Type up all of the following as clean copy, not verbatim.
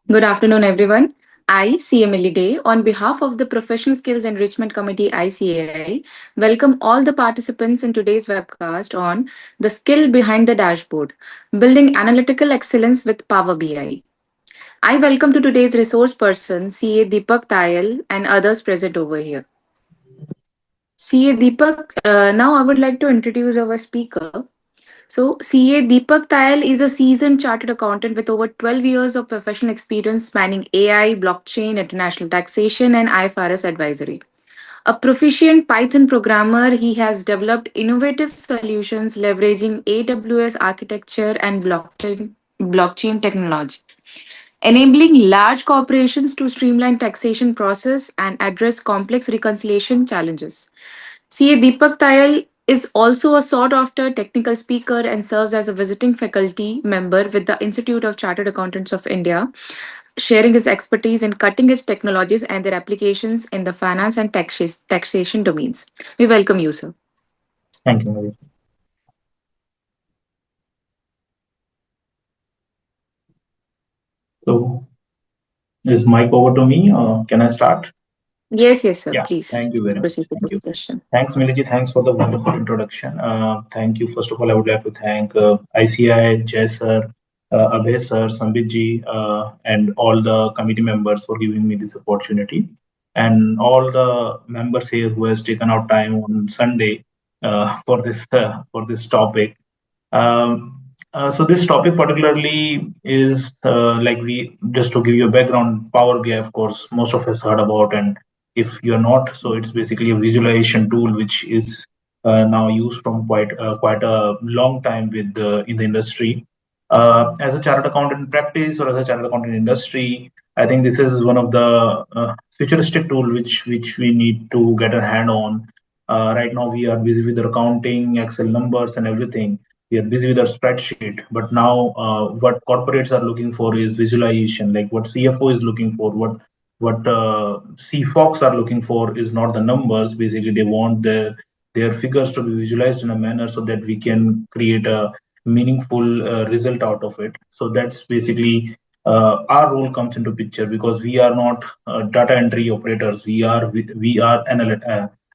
Good afternoon, everyone. I, CMLE Day, on behalf of the Professional Skills Enrichment Committee ICAI, welcome all the participants in today's webcast on the skill behind the dashboard, building analytical excellence with Power BI. I welcome to today's resource person, CA Deepak Tayal, and others present over here. CA Deepak, now I would like to introduce our speaker. So, CA Deepak Tayal is a seasoned chartered accountant with over 12 years of professional experience spanning AI, blockchain, international taxation, and IFRS advisory. A proficient Python programmer, he has developed innovative solutions leveraging AWS architecture and blockchain technology, enabling large corporations to streamline taxation process and address complex reconciliation challenges. CA Deepak Tayal is also a sought after technical speaker and serves as a visiting faculty member with the Institute of Chartered Accountants of India, sharing his expertise in cutting edge technologies and their applications in the finance and taxation domains. We welcome you, sir. Thank you, Mary. So, is mic over to me? Can I start? Yes, sir. Yeah, Please thank you very much. proceed with Thank the you. session. Thanks, Miliji. Thanks for the wonderful introduction. Thank you. First of all, I would like to thank ICI, Jay sir, Abhay sir, Sambit ji, and all the committee members for giving me this opportunity, and all the members here who has taken out time on Sunday for this topic. So this topic particularly is like we just to give you a background, Power BI, of course, most of us heard about, and if you're not, so it's basically a visualization tool which is now used from quite a long time with in the industry. As a chartered accountant in practice or as a chartered accountant in industry, I think this is one of the futuristic tool which we need to get a hand on. Right now, we are busy with accounting, Excel numbers, and everything. We are busy with our spreadsheet, but now what corporates are looking for is visualization, like what CFO is looking for, what CFOCs are looking for is not the numbers. Basically, they want their figures to be visualized in a manner so that we can create a meaningful result out of it. So that's basically our role comes into picture, because we are not data entry operators. We are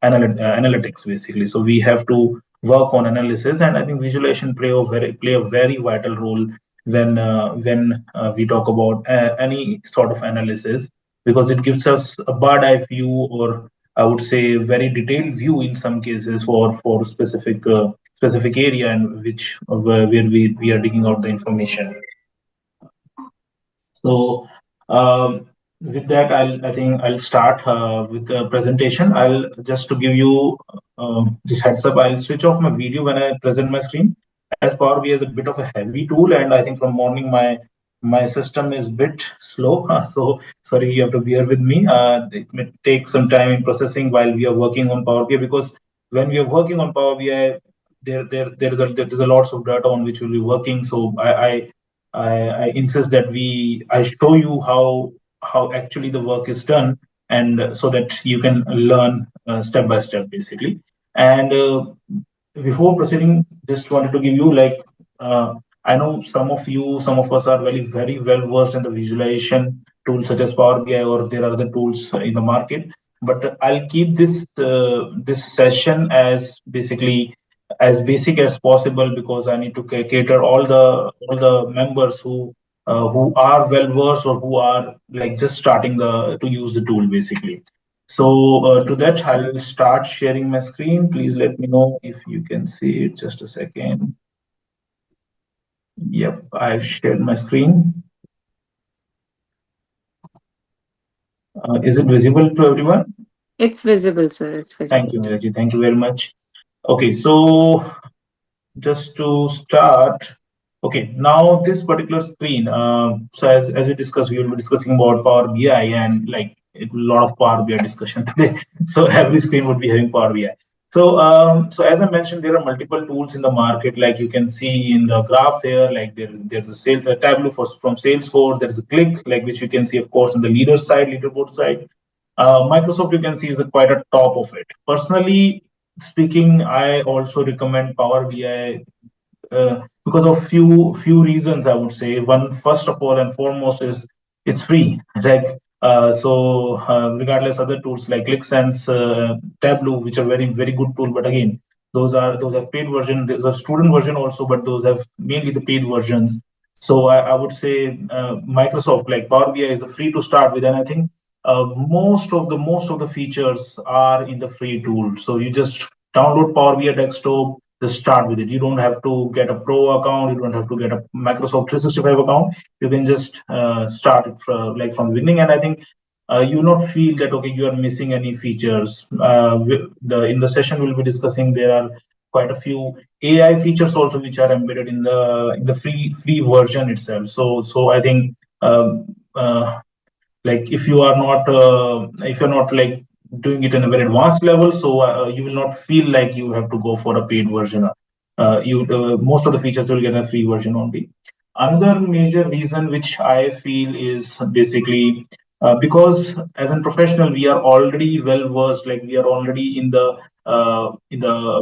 analytics basically. So we have to work on analysis, and I think visualization play a very vital role when we talk about any sort of analysis, because it gives us a bird eye view, or I would say very detailed view in some cases for specific area, and where we are digging out the information. So with that, I think I'll start with the presentation. I'll just to give you this heads up. I'll switch off my video when I present my screen, as Power BI is a bit of a heavy tool, and I think from morning my system is a bit slow. So sorry, you have to bear with me. It may take some time in processing while we are working on Power BI, because when we are working on Power BI, there's a lots of data on which we'll be working. So I insist that I show you how actually the work is done, and so that you can learn step by step basically. And before proceeding, just wanted to give you like I know some of us are very well versed in the visualization tools such as Power BI, or there are other tools in the market. But I'll keep this session as basically as basic as possible, because I need to cater all the members who are well versed, or who are like just starting the to use the tool basically. So to that, I'll start sharing my screen. Please let me know if you can see it. Just a second. Yep, I've shared my screen. Is it visible to everyone? It's visible, sir. It's Thank visible. you, Miraji. Thank you very much. Okay, so just to start, okay, now this particular screen, so as we discussed, we will be discussing about Power BI, and like a lot of Power BI discussion today. So every screen would be having Power BI. So so as I mentioned, there are multiple tools in the market, like you can see in the graph here. Like there's a Tableau from Salesforce. There's a Click, like which you can see, of course, on the leaderboard side. Microsoft, you can see, is quite a top of it. Personally speaking, I also recommend Power BI because of few reasons. I would say one, first of all and foremost, is it's free, right? Regardless other tools like ClickSense, Tableau, which are very good tool, but again, those have paid version. There's a student version also, but those have mainly the paid versions. So I would say Microsoft, like Power BI, is a free to start with, and I think most of the features are in the free tool. So you just download Power BI desktop, just start with it. You don't have to get a pro account, you don't have to get a Microsoft 365 account. You can just start it from the beginning, and I think you will not feel that okay, you are missing any features. In the session we'll be discussing, there are quite a few AI features also which are embedded in the free version itself. So I think like if you're not like doing it in a very advanced level, so you will not feel like you have to go for a paid version. You Most of the features will get a free version only. Another major reason which I feel is basically because as a professional we are already well versed, like we are already in the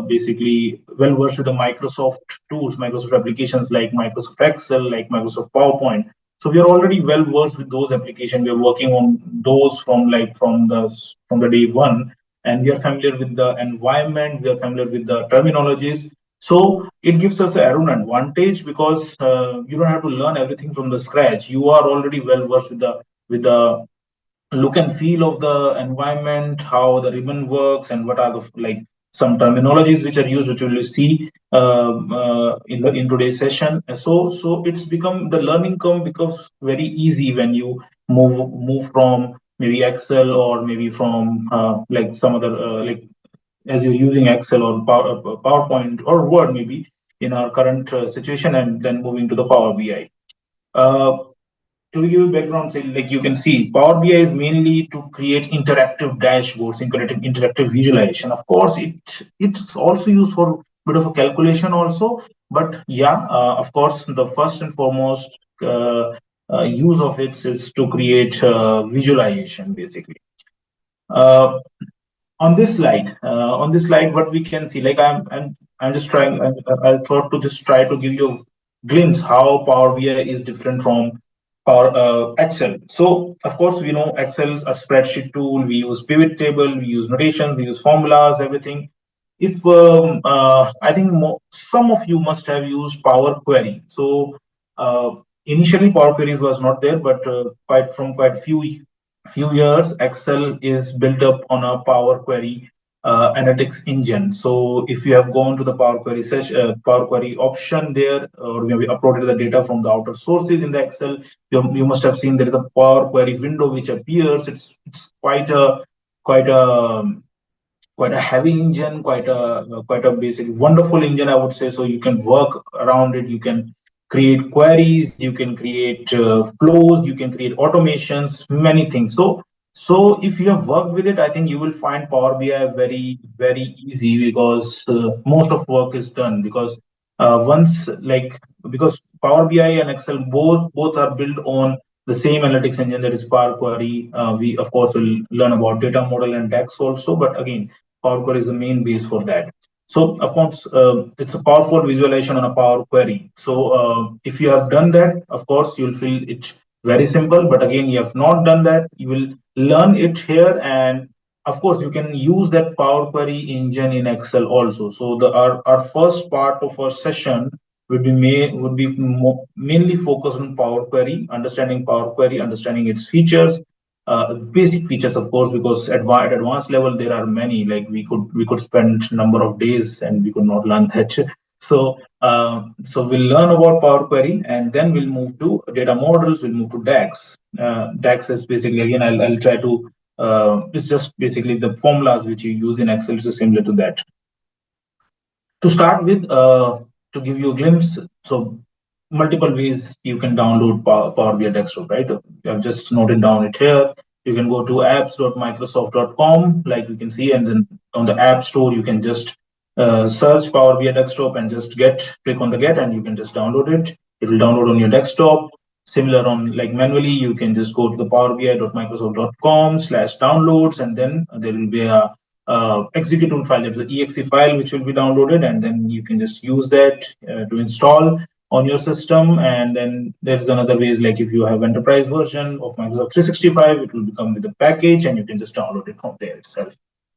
basically well versed with the Microsoft tools, Microsoft applications like Microsoft Excel, like Microsoft PowerPoint. So we are already well versed with those applications. We are working on those from the day one, and we are familiar with the environment. We are familiar with the terminologies. So it gives us an advantage because you don't have to learn everything from the scratch. You are already well versed with the look and feel of the environment, how the ribbon works, and what are the like some terminologies which are used, which we will see in today's session. So it's become the learning curve becomes very easy when you move from maybe Excel or maybe from like some other like as you're using Excel or PowerPoint or Word maybe in our current situation, and then moving to the Power BI. Uh, to give you background, say, like you can see, Power BI is mainly to create interactive dashboards, interactive visualization. Of course, it's also used for a bit of a calculation also, but yeah, of course, the first and foremost use of it is to create visualization, basically. Uh, on this slide what we can see, like I'm just trying I thought to just try to give you a glimpse how Power BI is different from Power Excel. So of course we know Excel is a spreadsheet tool. We use pivot table, we use notation, we use formulas, everything. If I think some of you must have used Power Query. So uh, initially Power Queries was not there, but quite few years, Excel is built up on a Power Query analytics engine. So if you have gone to the Power Query option there, or maybe uploaded the data from the outer sources in the Excel, you must have seen there is a Power Query window which appears. It's quite a heavy engine, quite a basic, wonderful engine, I would say. So you can work around it. You can create queries, you can create flows, you can create automations, many things. So if you have worked with it, I think you will find Power BI very easy because most of work is done because once like because Power BI and Excel both are built on the same analytics engine, that is Power Query. We of course will learn about data model and DAX also, but again Power Query is the main base for that. So of course, it's a powerful visualization on a Power Query. So if you have done that, of course, you'll feel it very simple. But again, you have not done that, you will learn it here, and of course, you can use that Power Query engine in Excel also. So our first part of our session would be mainly focused on Power Query, understanding Power Query, understanding its features, basic features, of course, because at advanced level there are many. Like we could spend number of days and we could not learn that. So we'll learn about Power Query, and then we'll move to data models. We'll move to DAX. DAX is basically, again, I'll try to. It's just basically the formulas which you use in Excel. It's similar to that. To start with, to give you a glimpse, so multiple ways you can download Power BI desktop, right? I've just noted down it here. You can go to apps.microsoft.com, like you can see, and then on the App Store, you can just search Power BI desktop and just click on the get, and you can just download it. It will download on your desktop. Similar on like manually, you can just go to the powerbi.microsoft.com/downloads, and then there will be a executable file. There's an exe file which will be downloaded, and then you can just use that to install. on your system. And then there's another ways, like if you have enterprise version of Microsoft 365, it will become with a package and you can just download it from there itself.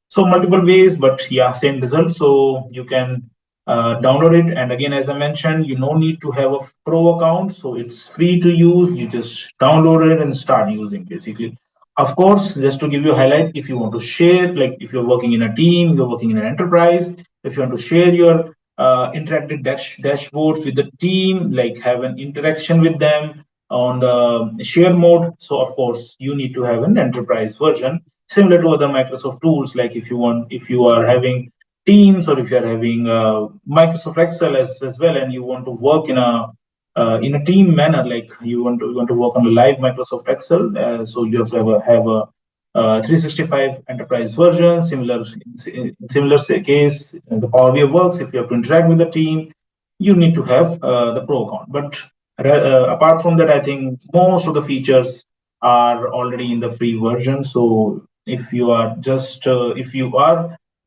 So multiple ways, but yeah, same result. So you can download it. And again, as I mentioned, you no need to have a pro account. So it's free to use. You just download it and start using basically. Of course, just to give you a highlight, if you want to share, like if you're working in a team, you're working in an enterprise, if you want to share your interactive dashboards with the team, like have an interaction with them on the share mode. So of course, you need to have an enterprise version similar to other Microsoft tools. Like if you are having Teams, or if you are having Microsoft Excel as well, and you want to work in a team manner, like you want to work on a live Microsoft Excel, so you have to have a 365 enterprise version. Similar case, the Power BI works. If you have to interact with the team, you need to have the pro account. But apart from that, I think most of the features are already in the free version. So if you are just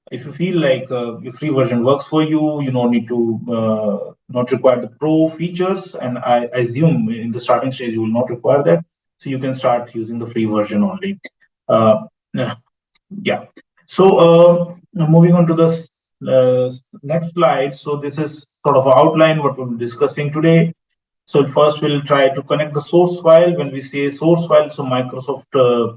if you feel like the free version works for you, you don't need to not require the pro features. And I assume in the starting stage you will not require that. So you can start using the free version only. Uh, yeah. Yeah. So now moving on to the next slide. So this is sort of an outline what we'll be discussing today. So first we'll try to connect the source file. When we say source file, so Microsoft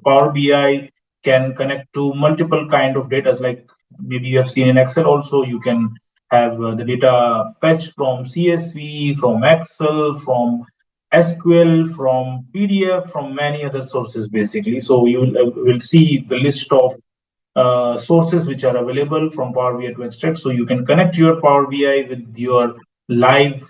Power BI can connect to multiple kind of data. Like maybe you have seen in Excel also, you can have the data fetched from CSV, from Excel, from SQL, from PDF, from many other sources basically. So you will see the list of sources which are available from Power BI to extract. So you can connect your Power BI with your live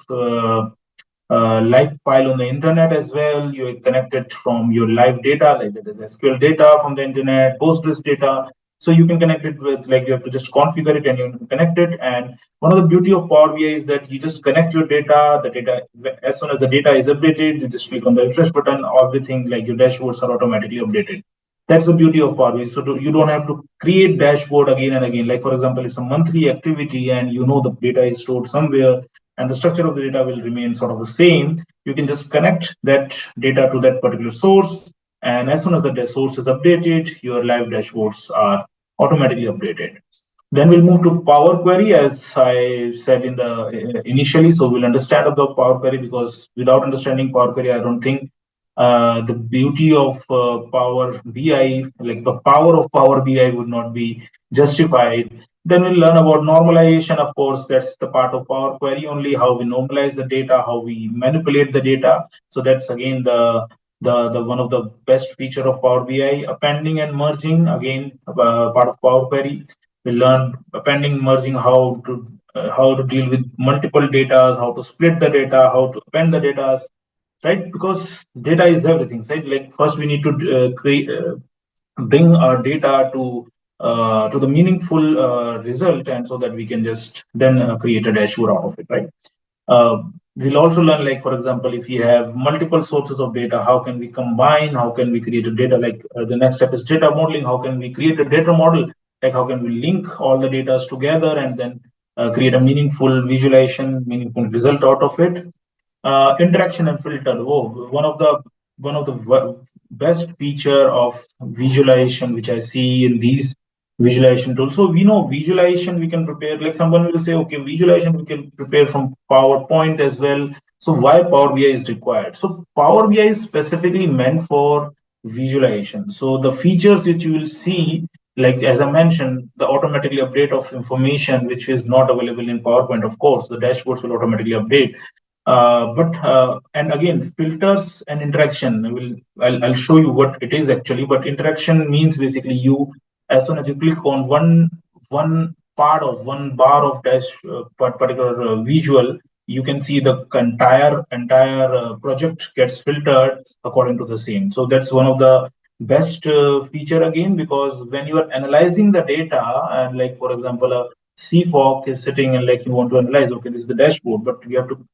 live file on the internet as well. You connect it from your live data, like that is SQL data from the internet, Postgres data. So you can connect it with, like you have to just configure it and you can connect it. And one of the beauty of Power BI is that you just connect your data. The data, as soon as the data is updated, you just click on the refresh button. Everything like your dashboards are automatically updated. That's the beauty of Power BI. So you don't have to create dashboard again and again. Like for example, it's a monthly activity and you know the data is stored somewhere and the structure of the data will remain sort of the same. You can just connect that data to that particular source. And as soon as the source is updated, your live dashboards are automatically updated. Then we'll move to Power Query, as I said in the initially. So we'll understand about Power Query, because without understanding Power Query, I don't think the beauty of Power BI, like the power of Power BI, would not be justified. Then we'll learn about normalization. Of course, that's the part of Power Query only, how we normalize the data, how we manipulate the data. So that's again the one of the best feature of Power BI. Appending and merging, again, part of Power Query. We learn appending, merging, how to deal with multiple data, how to split the data, how to append the data, right? Because data is everything, right? Like first we need to create bring our data to the meaningful result, and so that we can just then create a dashboard out of it, right? uh, we'll also learn, like for example, if you have multiple sources of data, how can we combine, how can we create a data, like the next step is data modeling. How can we create a data model, like how can we link all the data together and then create a meaningful visualization, meaningful result out of it. Interaction and filter. Oh, one of the best feature of visualization which I see in these visualization tools. So we know visualization we can prepare. Like someone will say, okay, visualization we can prepare from PowerPoint as well. So why Power BI is required? So Power BI is specifically meant for visualization. So the features which you will see, like as I mentioned, the automatically update of information which is not available in PowerPoint. Of course, the dashboards will automatically update, but and again, filters and interaction. I'll show you what it is actually. But interaction means basically you, as soon as you click on one part of one bar of dash particular visual, you can see the entire project gets filtered according to the same. So that's one of the best feature again, because when you are analyzing the data, and like for example a CFOC is sitting and like you want to analyze, okay, this is the dashboard, but you have to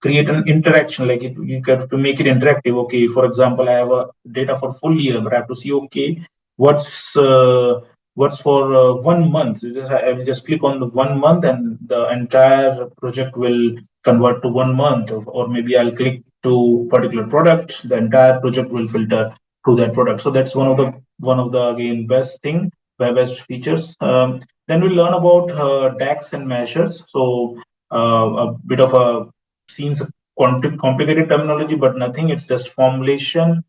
create an interaction, like you have to make it interactive. Okay, for example, I have a data for full year, but I have to see, okay, what's what's for 1 month. So I will just click on the 1 month, and the entire project will convert to 1 month. Or maybe I'll click to particular product, the entire project will filter to that product. So that's one of the again best thing, best features. Then we'll learn about DAX and measures. So a bit of a seems a complicated terminology, but nothing. It's just formulation.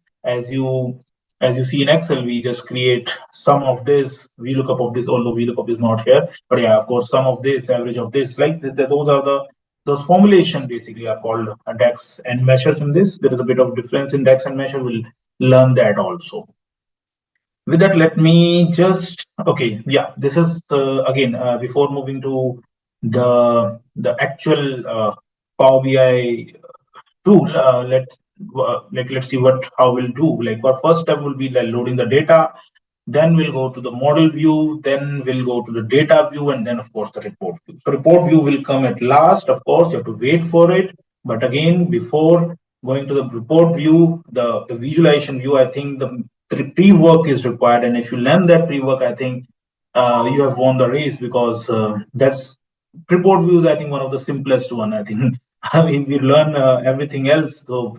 As you see in Excel, we just create sum of this, VLOOKUP of this, although VLOOKUP is not here. But yeah, of course, sum of this, average of this, like those are those formulation basically are called DAX and measures. In this, there is a bit of difference in DAX and measure. We'll learn that also. With that, let me just okay, yeah, this is again before moving to the actual Power BI tool. Let's see what how we'll do. Like our first step will be like loading the data, then we'll go to the model view, then we'll go to the data view, and then of course the report view. So report view will come at last. Of course, you have to wait for it. But again, before going to the report view, the visualization view, I think the pre-work is required. And if you learn that pre-work, I think you have won the race, because that's report view is, I think, one of the simplest one. I think if you learn everything else, so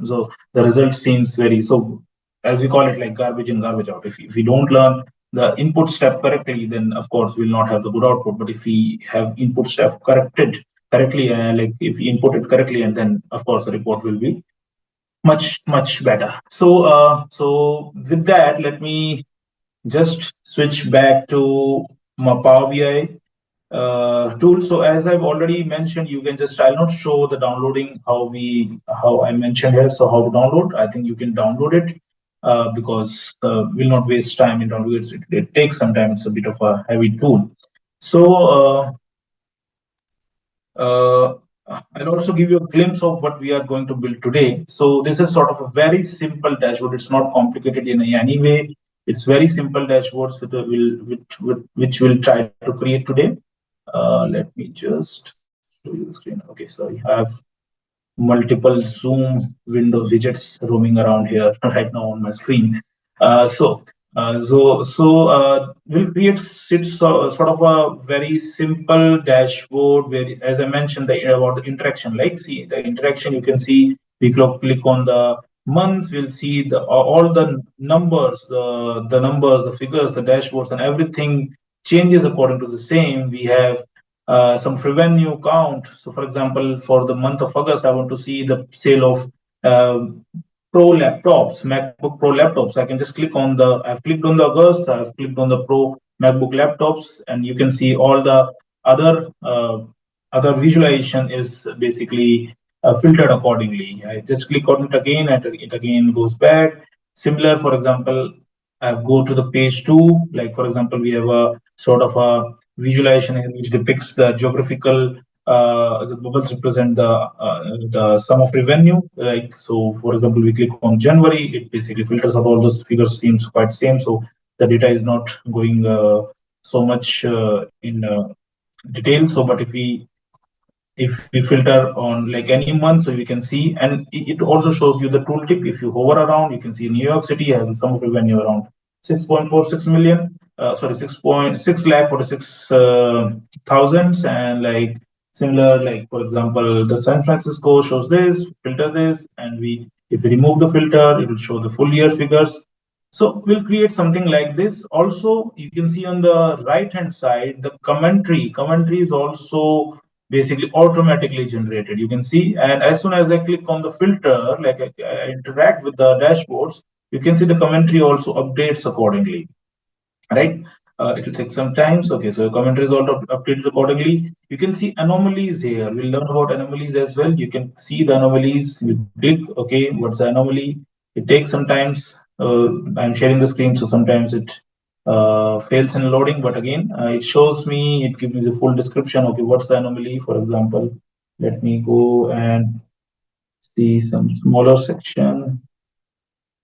the result seems very so, as we call it, like garbage in, garbage out. If we don't learn the input step correctly, then of course we'll not have the good output. But if we have input step corrected correctly, like if we input it correctly, and then of course the report will be much better. So with that, let me just switch back to my Power BI tool. So as I've already mentioned, you can just, I'll not show the downloading how I mentioned here. So how to download? I think you can download it because we'll not waste time in downloading it. It takes some time. It's a bit of a heavy tool. So uh, I'll also give you a glimpse of what we are going to build today. So this is sort of a very simple dashboard. It's not complicated in any way. It's very simple dashboards which we'll try to create today. Let me just show you the screen. Okay, sorry. I have multiple Zoom window widgets roaming around here right now on my screen. So we'll create sort of a very simple dashboard where, as I mentioned, about the interaction. Like, see the interaction, you can see we click on the months, we'll see all the numbers, the numbers, the figures, the dashboards, and everything changes according to the same. We have some revenue count. So, for example, for the month of August, I want to see the sale of Pro laptops, MacBook Pro laptops. I can just click on I've clicked on the August, I've clicked on the Pro MacBook laptops, and you can see all the other other visualization is basically filtered accordingly. I just click on it again, and it again goes back. Similar, for example, I go to the page two. Like, for example, we have a sort of a visualization which depicts the geographical the bubbles represent the sum of revenue. Like, so for example, we click on January, it basically filters out all those figures, seems quite same. So the data is not going so much in detail. So, but if we filter on like any month, so we can see, and it also shows you the tooltip. If you hover around, you can see New York City has some revenue around 6.46 million. Sorry, 6.6 lakh 46 thousands, and like similar, like for example, the San Francisco shows this, filter this, and if we remove the filter, it will show the full year figures. So we'll create something like this. Also, you can see on the right hand side, the commentary. Commentary is also basically automatically generated. You can see, and as soon as I click on the filter, like I interact with the dashboards, you can see the commentary also updates accordingly, right? It will take some time. Okay, so commentary is also updated accordingly. You can see anomalies here. We'll learn about anomalies as well. You can see the anomalies. You click, okay, what's the anomaly? It takes some times. I'm sharing the screen, so sometimes it fails in loading, but again, it shows me, it gives me the full description. Okay, what's the anomaly? For example, let me go and see some smaller section.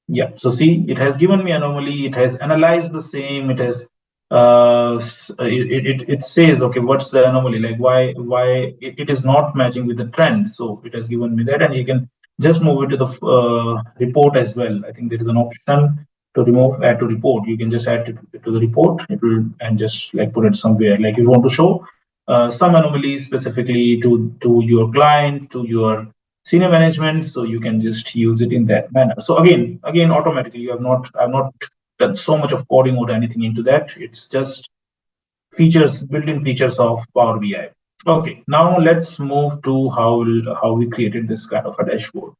Yeah, so see, it has given me anomaly, it has analyzed the same, it has it says, okay, what's the anomaly, like why it is not matching with the trend. So it has given me that, and you can just move it to the report as well. I think there is an option to remove, add to report, you can just add it to the report. It will, and just like put it somewhere. Like if you want to show some anomalies specifically to your client, to your senior management, so you can just use it in that manner. So again, automatically, you have not, I've not done so much of coding or anything into that. It's just features, built-in features of Power BI. Okay, now let's move to how we created this kind of a dashboard.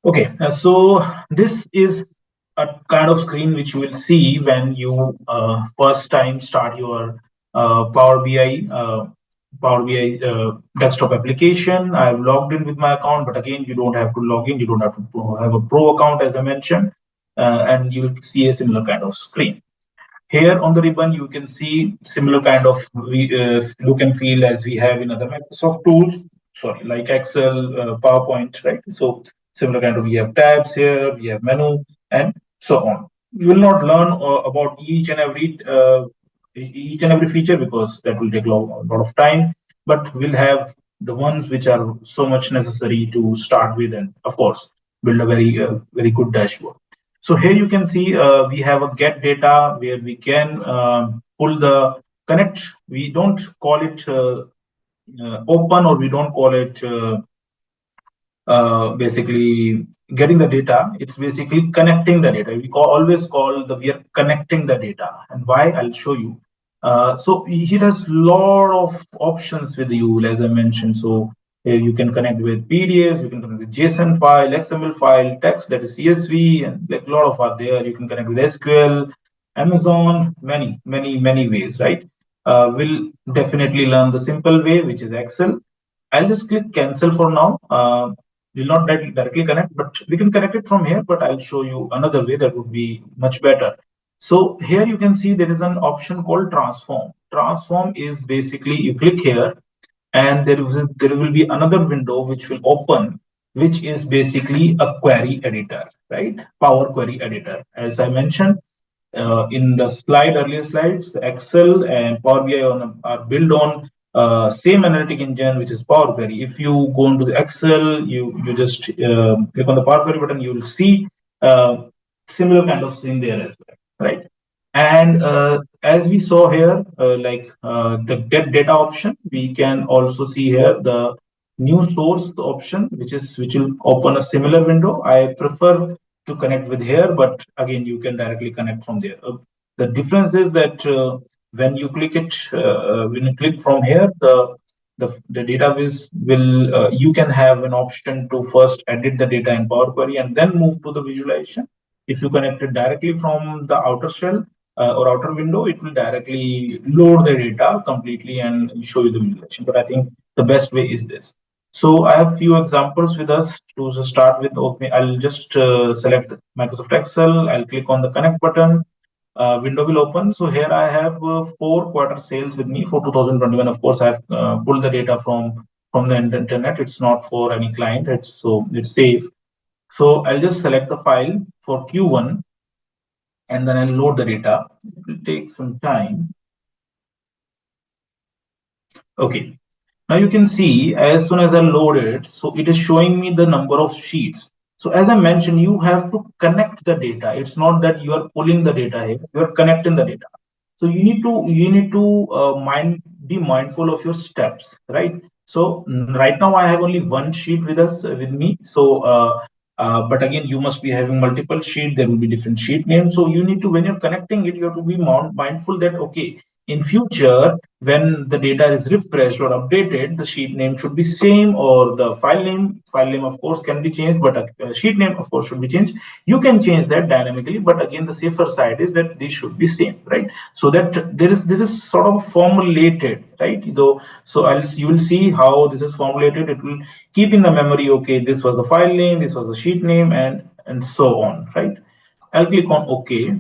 Okay, so this is a kind of screen which you will see when you first time start your Power BI desktop application. I've logged in with my account, but again, you don't have to log in. You don't have to have a pro account, as I mentioned, and you will see a similar kind of screen. Here on the ribbon, you can see similar kind of look and feel as we have in other Microsoft tools. Sorry, like Excel, PowerPoint, right? So similar kind of, we have tabs here, we have menu, and so on. You will not learn about each and every feature because that will take a lot of time. But we'll have the ones which are so much necessary to start with, and of course, build a very good dashboard. So here you can see we have a get data where we can pull the connect. We don't call it open, or we don't call it basically getting the data. It's basically connecting the data. Always call the, we are connecting the data. And why? I'll show you. So it has lot of options with you, as I mentioned. So here you can connect with PDFs, you can connect with JSON file, XML file, text, that is CSV, and like a lot of are there. You can connect with SQL, Amazon, many ways, right? We'll definitely learn the simple way, which is Excel. I'll just click cancel for now. Will not directly connect, but we can connect it from here. But I'll show you another way that would be much better. So here you can see there is an option called transform. Transform is basically, you click here, and there will be another window which will open, which is basically a query editor, right? Power Query Editor. As I mentioned, in the earlier slides, the Excel and Power BI are built on same analytic engine, which is Power Query. If you go into the Excel, you just click on the Power Query button, you will see similar kind of thing there as well, right? And as we saw here, the get data option, we can also see here the new source option, which will open a similar window. I prefer to connect with here, but again, you can directly connect from there. The difference is that when you click from here, the database will you can have an option to first edit the data in Power Query and then move to the visualization. If you connect it directly from the outer shell or outer window, it will directly load the data completely and show you the visualization. But I think the best way is this. So I have few examples with us to start with. Okay, I'll just select Microsoft Excel. I'll click on the connect button. Window will open. So here I have 4 quarter sales with me for 2021. Of course, I have pulled the data from the internet. It's not for any client. It's safe. So I'll just select the file for Q1, and then I'll load the data. It will take some time. Okay. Now you can see as soon as I load it, so it is showing me the number of sheets. So as I mentioned, you have to connect the data. It's not that you are pulling the data here, you are connecting the data. So you need to be mindful of your steps, right? So right now I have only one sheet with me. So but again, you must be having multiple sheet. There will be different sheet names. So you need to, when you're connecting it, you have to be mindful that okay, in future, when the data is refreshed or updated, the sheet name should be same, or the file name of course can be changed, but a sheet name of course should be changed. You can change that dynamically, but again, the safer side is that these should be same, right? So that this is sort of formulated, right? Though, so you will see how this is formulated. It will keep in the memory, okay, this was the file name, this was the sheet name, and so on, right? I'll click on OK.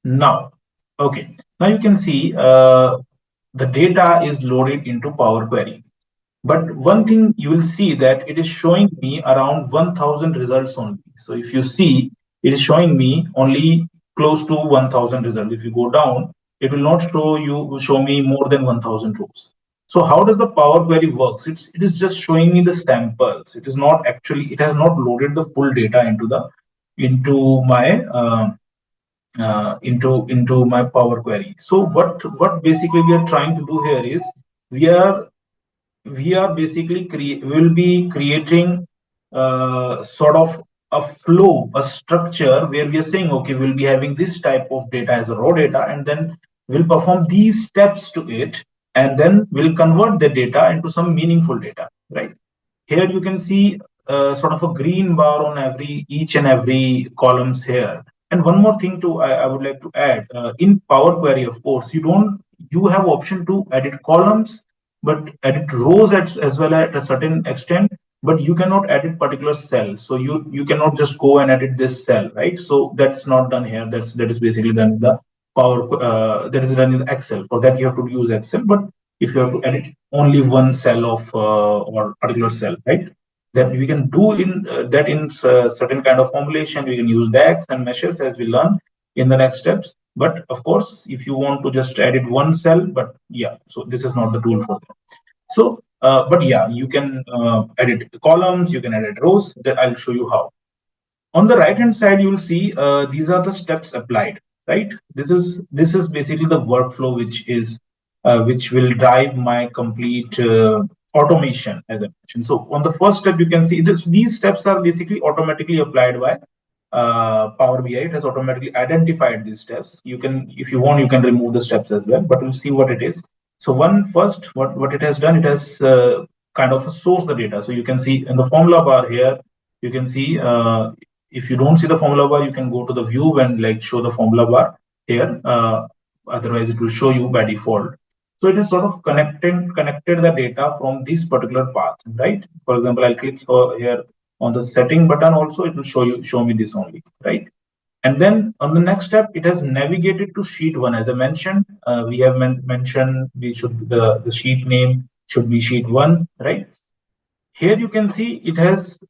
Now, okay, now you can see the data is loaded into Power Query. But one thing you will see that it is showing me around 1000 results only. So if you see, it is showing me only close to 1000 results. If you go down, it will not show me more than 1000 rows. So how does the Power Query works? It is just showing me the samples. It is not actually, it has not loaded the full data into the into my into my Power Query. So what basically we are trying to do here is we are basically will be creating sort of a flow, a structure where we are saying, okay, we'll be having this type of data as a raw data, and then we'll perform these steps to it, and then we'll convert the data into some meaningful data, right? Here you can see sort of a green bar on every each and every columns here. And one more thing to I would like to add, in Power Query, of course, you have option to edit columns, but edit rows as well at a certain extent, but you cannot edit particular cell. So you cannot just go and edit this cell, right? So that's not done here. That is basically done in the that is done in the Excel. For that you have to use Excel. But if you have to edit only one cell of or particular cell, right? That we can do in that in certain kind of formulation. We can use DAX and meshes as we learn in the next steps. But of course, if you want to just edit one cell, but yeah, so this is not the tool for that. So, but yeah, you can edit columns, you can edit rows. That I'll show you how. On the right hand side, you will see these are the steps applied, right? This is basically the workflow which will drive my complete automation, as I mentioned. So on the first step, you can see these steps are basically automatically applied by Power BI. It has automatically identified these steps. You can, if you want, you can remove the steps as well, but we'll see what it is. So what it has done, it has kind of sourced the data. So you can see in the formula bar here, you can see if you don't see the formula bar, you can go to the view and like show the formula bar here. Otherwise, it will show you by default. So it is sort of connected the data from this particular path, right? For example, I'll click here on the setting button. Also, it will show me this only, right? And then on the next step, it has navigated to sheet one. As I mentioned, we have mentioned we should the sheet name should be sheet one, right? Here you can see it has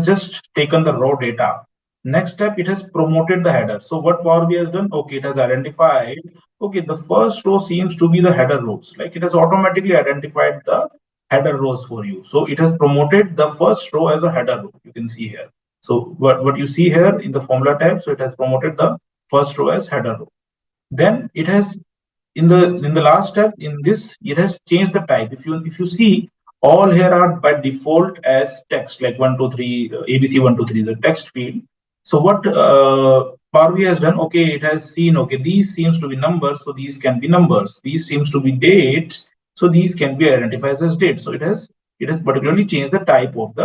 just taken the raw data. Next step, it has promoted the header. So what Power BI has done, okay, it has identified, okay, the first row seems to be the header rows. Like it has automatically identified the header rows for you. So it has promoted the first row as a header row. You can see here. So what you see here in the formula tab, so it has promoted the first row as header row. Then it has in the last step in this, it has changed the type. If you see, all here are by default as text, like 123 ABC 123, the text field. So what Power BI has done, okay, it has seen, okay, these seems to be numbers, so these can be numbers. These seems to be dates, so these can be identified as dates. So it has particularly changed the type of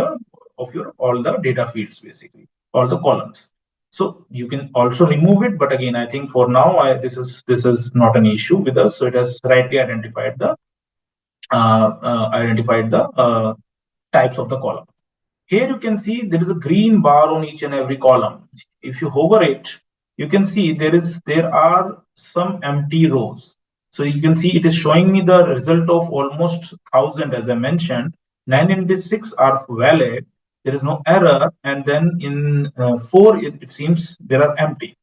your all the data fields, basically all the columns. So you can also remove it, but again, I think for now, this is not an issue with us. So it has rightly identified the types of the column. Here you can see there is a green bar on each and every column. If you hover it, you can see there are some empty rows. So you can see it is showing me the result of almost 1,000, as I mentioned. 996 are valid. There is no error, and then in 4, it seems there are empty.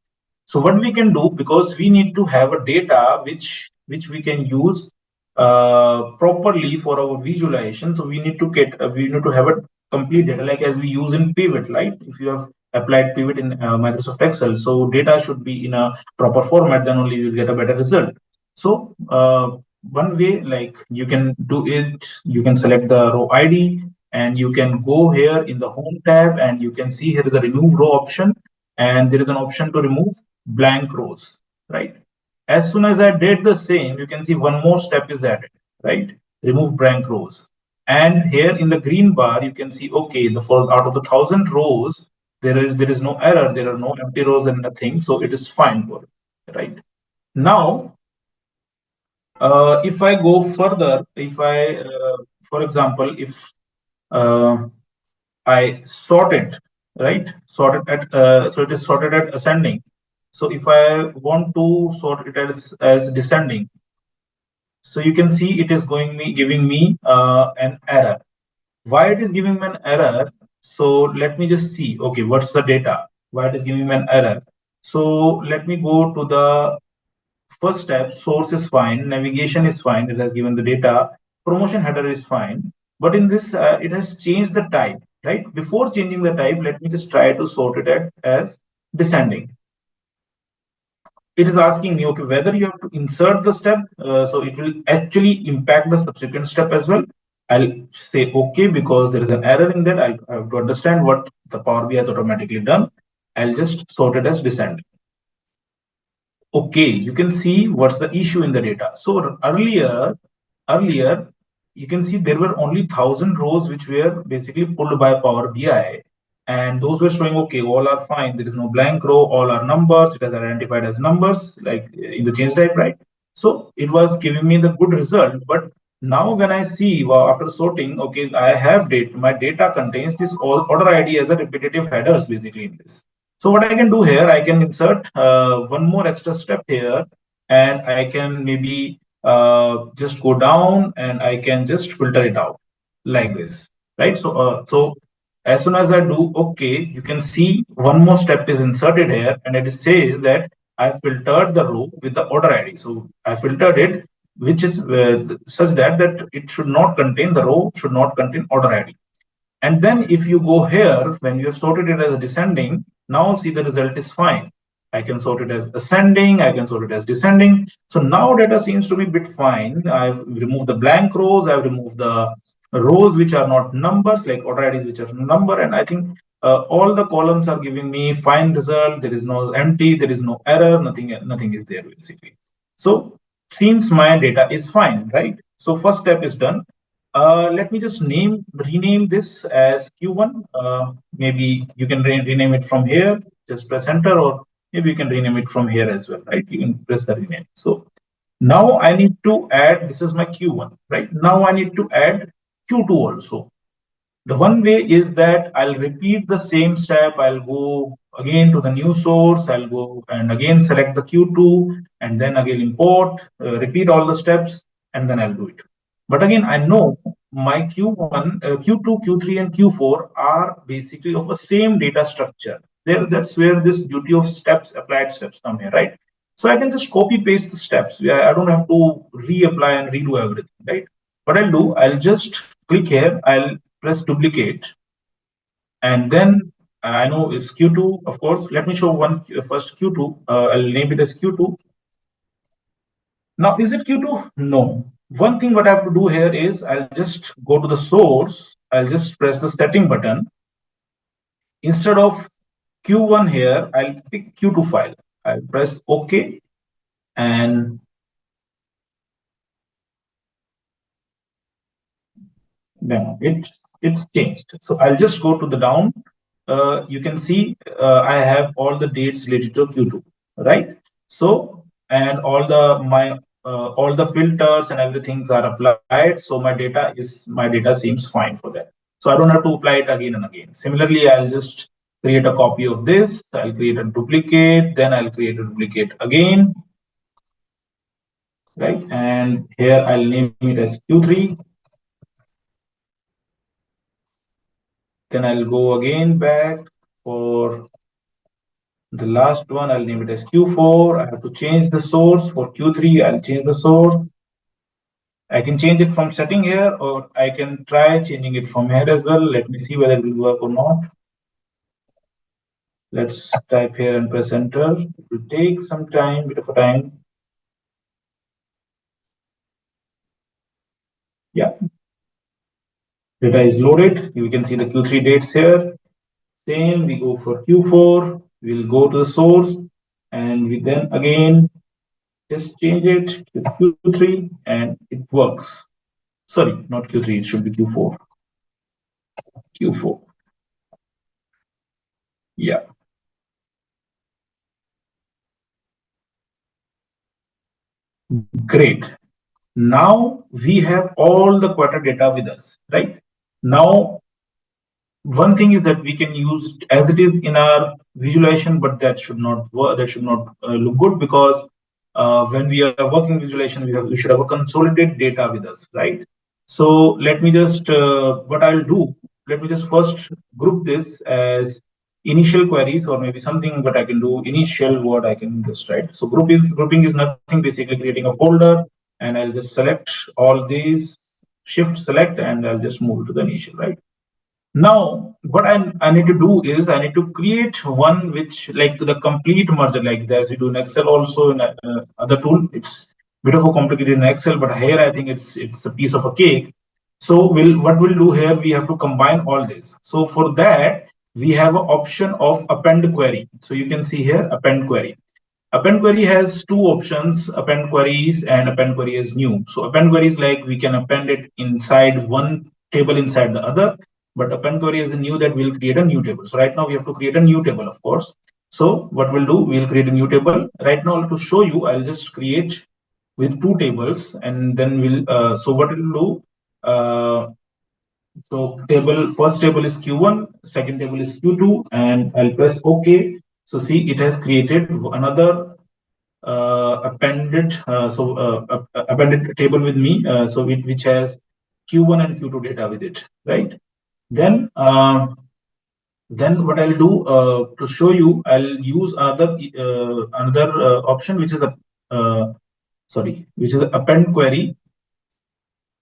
So what we can do, because we need to have a data which we can use properly for our visualization. So we need to have a complete data, like as we use in pivot, right? If you have applied pivot in Microsoft Excel, so data should be in a proper format, then only you'll get a better result. So one way, like you can do it, you can select the row ID, and you can go here in the home tab, and you can see here is a remove row option, and there is an option to remove blank rows, right? As soon as I did the same, you can see one more step is added, right? Remove blank rows. And here in the green bar, you can see, okay, for out of the 1,000 rows, there is no error, there are no empty rows and nothing, so it is fine for it, right? Now, if I go further, for example, if uh, I sort it, right? So it is sorted at ascending. So if I want to sort it as descending, so you can see it is giving me an error. Why it is giving me an error? So let me just see. Okay, what's the data? Why it is giving me an error? So let me go to the first step. Source is fine, navigation is fine. It has given the data. Promotion header is fine, but in this, it has changed the type. right? Before changing the type, let me just try to sort it as descending. It is asking me, okay, whether you have to insert the step, so it will actually impact the subsequent step as well. I'll say okay because there is an error in that. I have to understand what the Power BI has automatically done. I'll just sort it as descending. Okay, you can see what's the issue in the data. So earlier, you can see there were only 1,000 rows which were basically pulled by Power BI, and those were showing okay, all are fine. There is no blank row, all are numbers. It has identified as numbers, like in the change type, right? So it was giving me the good result. But now when I see, wow, after sorting, okay, I have data. My data contains this order ID as a repetitive headers basically in this. So what I can do here, I can insert one more extra step here, and I can maybe just go down and I can just filter it out like this, right? So as soon as I do okay, you can see one more step is inserted here, and it says that I filtered the row with the order ID. So I filtered it, which is such that it should not contain the row, should not contain order ID. And then if you go here, when you have sorted it as a descending, now see the result is fine. I can sort it as ascending, I can sort it as descending. So now data seems to be a bit fine. I've removed the blank rows, I've removed the rows which are not numbers, like order IDs which are number, and I think all the columns are giving me fine result. There is no empty, there is no error, nothing is there basically. So seems my data is fine, right? So first step is done. Let me just rename this as Q1. Maybe you can rename it from here, just press enter, or maybe you can rename it from here as well, right? You can press the rename. So now I need to add, this is my Q1, right? Now I need to add Q2 also. The one way is that I'll repeat the same step. I'll go again to the new source. I'll go and again select the Q2 and then again import, repeat all the steps, and then I'll do it. But again, I know my Q1, Q2, Q3, and Q4 are basically of the same data structure. That's where this beauty of steps, applied steps come here, right? So I can just copy paste the steps. I don't have to reapply and redo everything, right? What I'll do, I'll just click here. I'll press duplicate, and then I know it's Q2, of course. Let me show one first Q2. I'll name it as Q2. Now, is it Q2? No. One thing what I have to do here is I'll just go to the source. I'll just press the setting button. Instead of Q1 here, I'll pick Q2 file. I'll press OK, and then it's changed. So I'll just go to the down. You can see I have all the dates related to Q2, right? So and all the filters and everything are applied. So my data seems fine for that. So I don't have to apply it again and again. Similarly, I'll just create a copy of this. I'll create a duplicate. Then I'll create a duplicate again, right? And here I'll name it as Q3. Then I'll go again back for the last one. I'll name it as Q4. I have to change the source. For Q3, I'll change the source. I can change it from setting here, or I can try changing it from here as well. Let me see whether it will work or not. Let's type here and press enter. It will take some time, bit of a time. Yeah. Data is loaded. You can see the Q3 dates here. Same, we go for Q4. We'll go to the source, and we then again just change it to Q3, and it works. Sorry, not Q3, it should be Q4. Q4. Yeah. Great. Now we have all the quarter data with us, right? Now, one thing is that we can use as it is in our visualization, but that should not work. That should not look good, because when we are working visualization, we should have a consolidated data with us, right? So let me just what I'll do. Let me just first group this as initial queries, or maybe something that I can do initial what I can just write. So grouping is nothing, basically creating a folder, and I'll just select all these, shift select, and I'll just move to the initial, right? Now, what I need to do is I need to create one which like the complete merger, like as we do in Excel also in other tool. It's a bit of a complicated in Excel, but here I think it's a piece of a cake. So what we'll do here, we have to combine all this. So for that, we have an option of append query. So you can see here append query. Append query has two options, append queries and append query as new. So append query is like we can append it inside one table inside the other, but append query is a new that will create a new table. So right now we have to create a new table, of course. So what we'll do, we'll create a new table. Right now to show you, I'll just create with two tables and then so what we'll do, so table first table is Q1, second table is Q2, and I'll press OK. So see, it has created another appended table with me, which has Q1 and Q2 data with it, right? Then then what I'll do to show you, I'll use another option, which is a which is append query,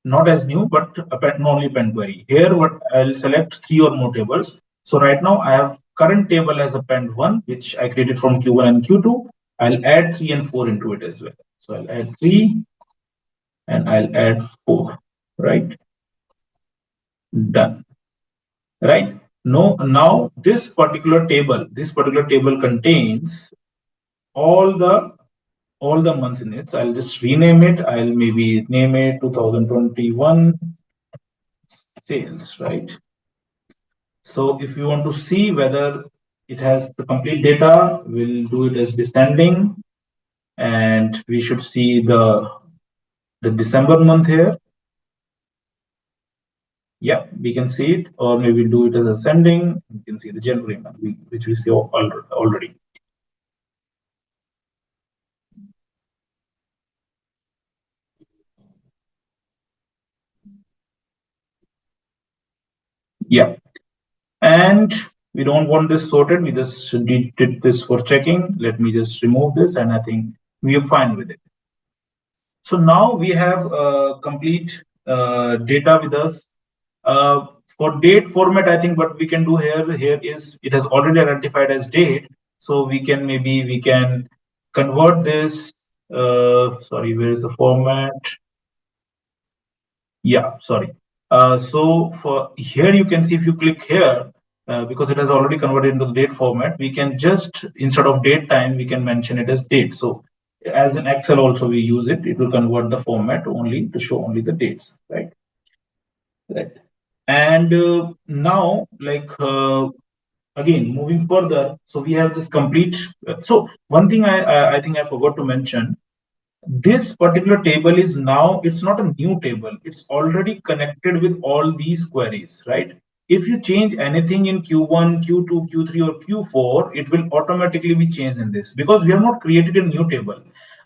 not as new, but append only append query. Here, what I'll select three or more tables. So right now I have current table as append one, which I created from Q1 and Q2. I'll add 3 and 4 into it as well. So I'll add 3 and I'll add 4, right? Done, right? No, now this particular table contains all the months in it. So I'll just rename it. I'll maybe name it 2021 sales, right? So if you want to see whether it has the complete data, we'll do it as descending, and we should see the December month here. Yeah, we can see it, or maybe do it as ascending. You can see the January month, which we see already. Yeah, and we don't want this sorted. We just did this for checking. Let me just remove this, and I think we are fine with it. So now we have complete data with us. For date format, I think what we can do here is it has already identified as date. So we can convert this. Sorry, where is the format? Yeah, sorry. So for here, you can see if you click here, because it has already converted into the date format, we can just, instead of date time, we can mention it as date. So as in Excel also we use it, it will convert the format only to show only the dates, right? Right. And now, like, again, moving further, so we have this complete. So one thing I think I forgot to mention, this particular table is now, it's not a new table, it's already connected with all these queries, right? If you change anything in Q1, Q2, Q3, or Q4, it will automatically be changed in this, because we have not created a new table.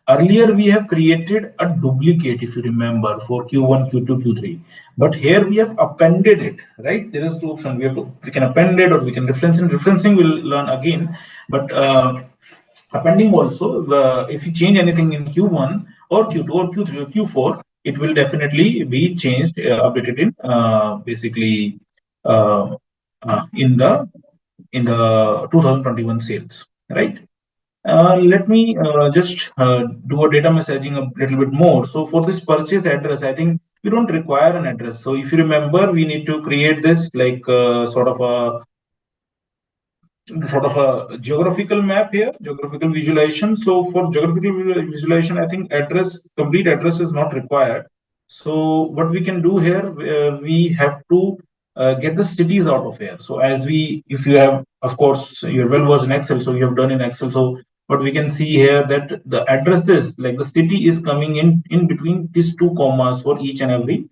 Earlier we have created a duplicate, if you remember, for Q1, Q2, Q3, but here we have appended it, right? There is two options. We can append it, or we can reference it. Referencing we'll learn again, but appending also, if you change anything in Q1 or Q2 or Q3 or Q4, it will definitely be changed, updated in basically uh, in the 2021 sales, right? Let me just do a data messaging a little bit more. So for this purchase address, I think we don't require an address. So if you remember, we need to create this like sort of a geographical map here, geographical visualization. So for geographical visualization, I think complete address is not required. So what we can do here, we have to get the cities out of here. So if you have, of course, you're well versed in Excel, so you have done in Excel. So what we can see here, that the addresses, like the city is coming in between these two commas for each and every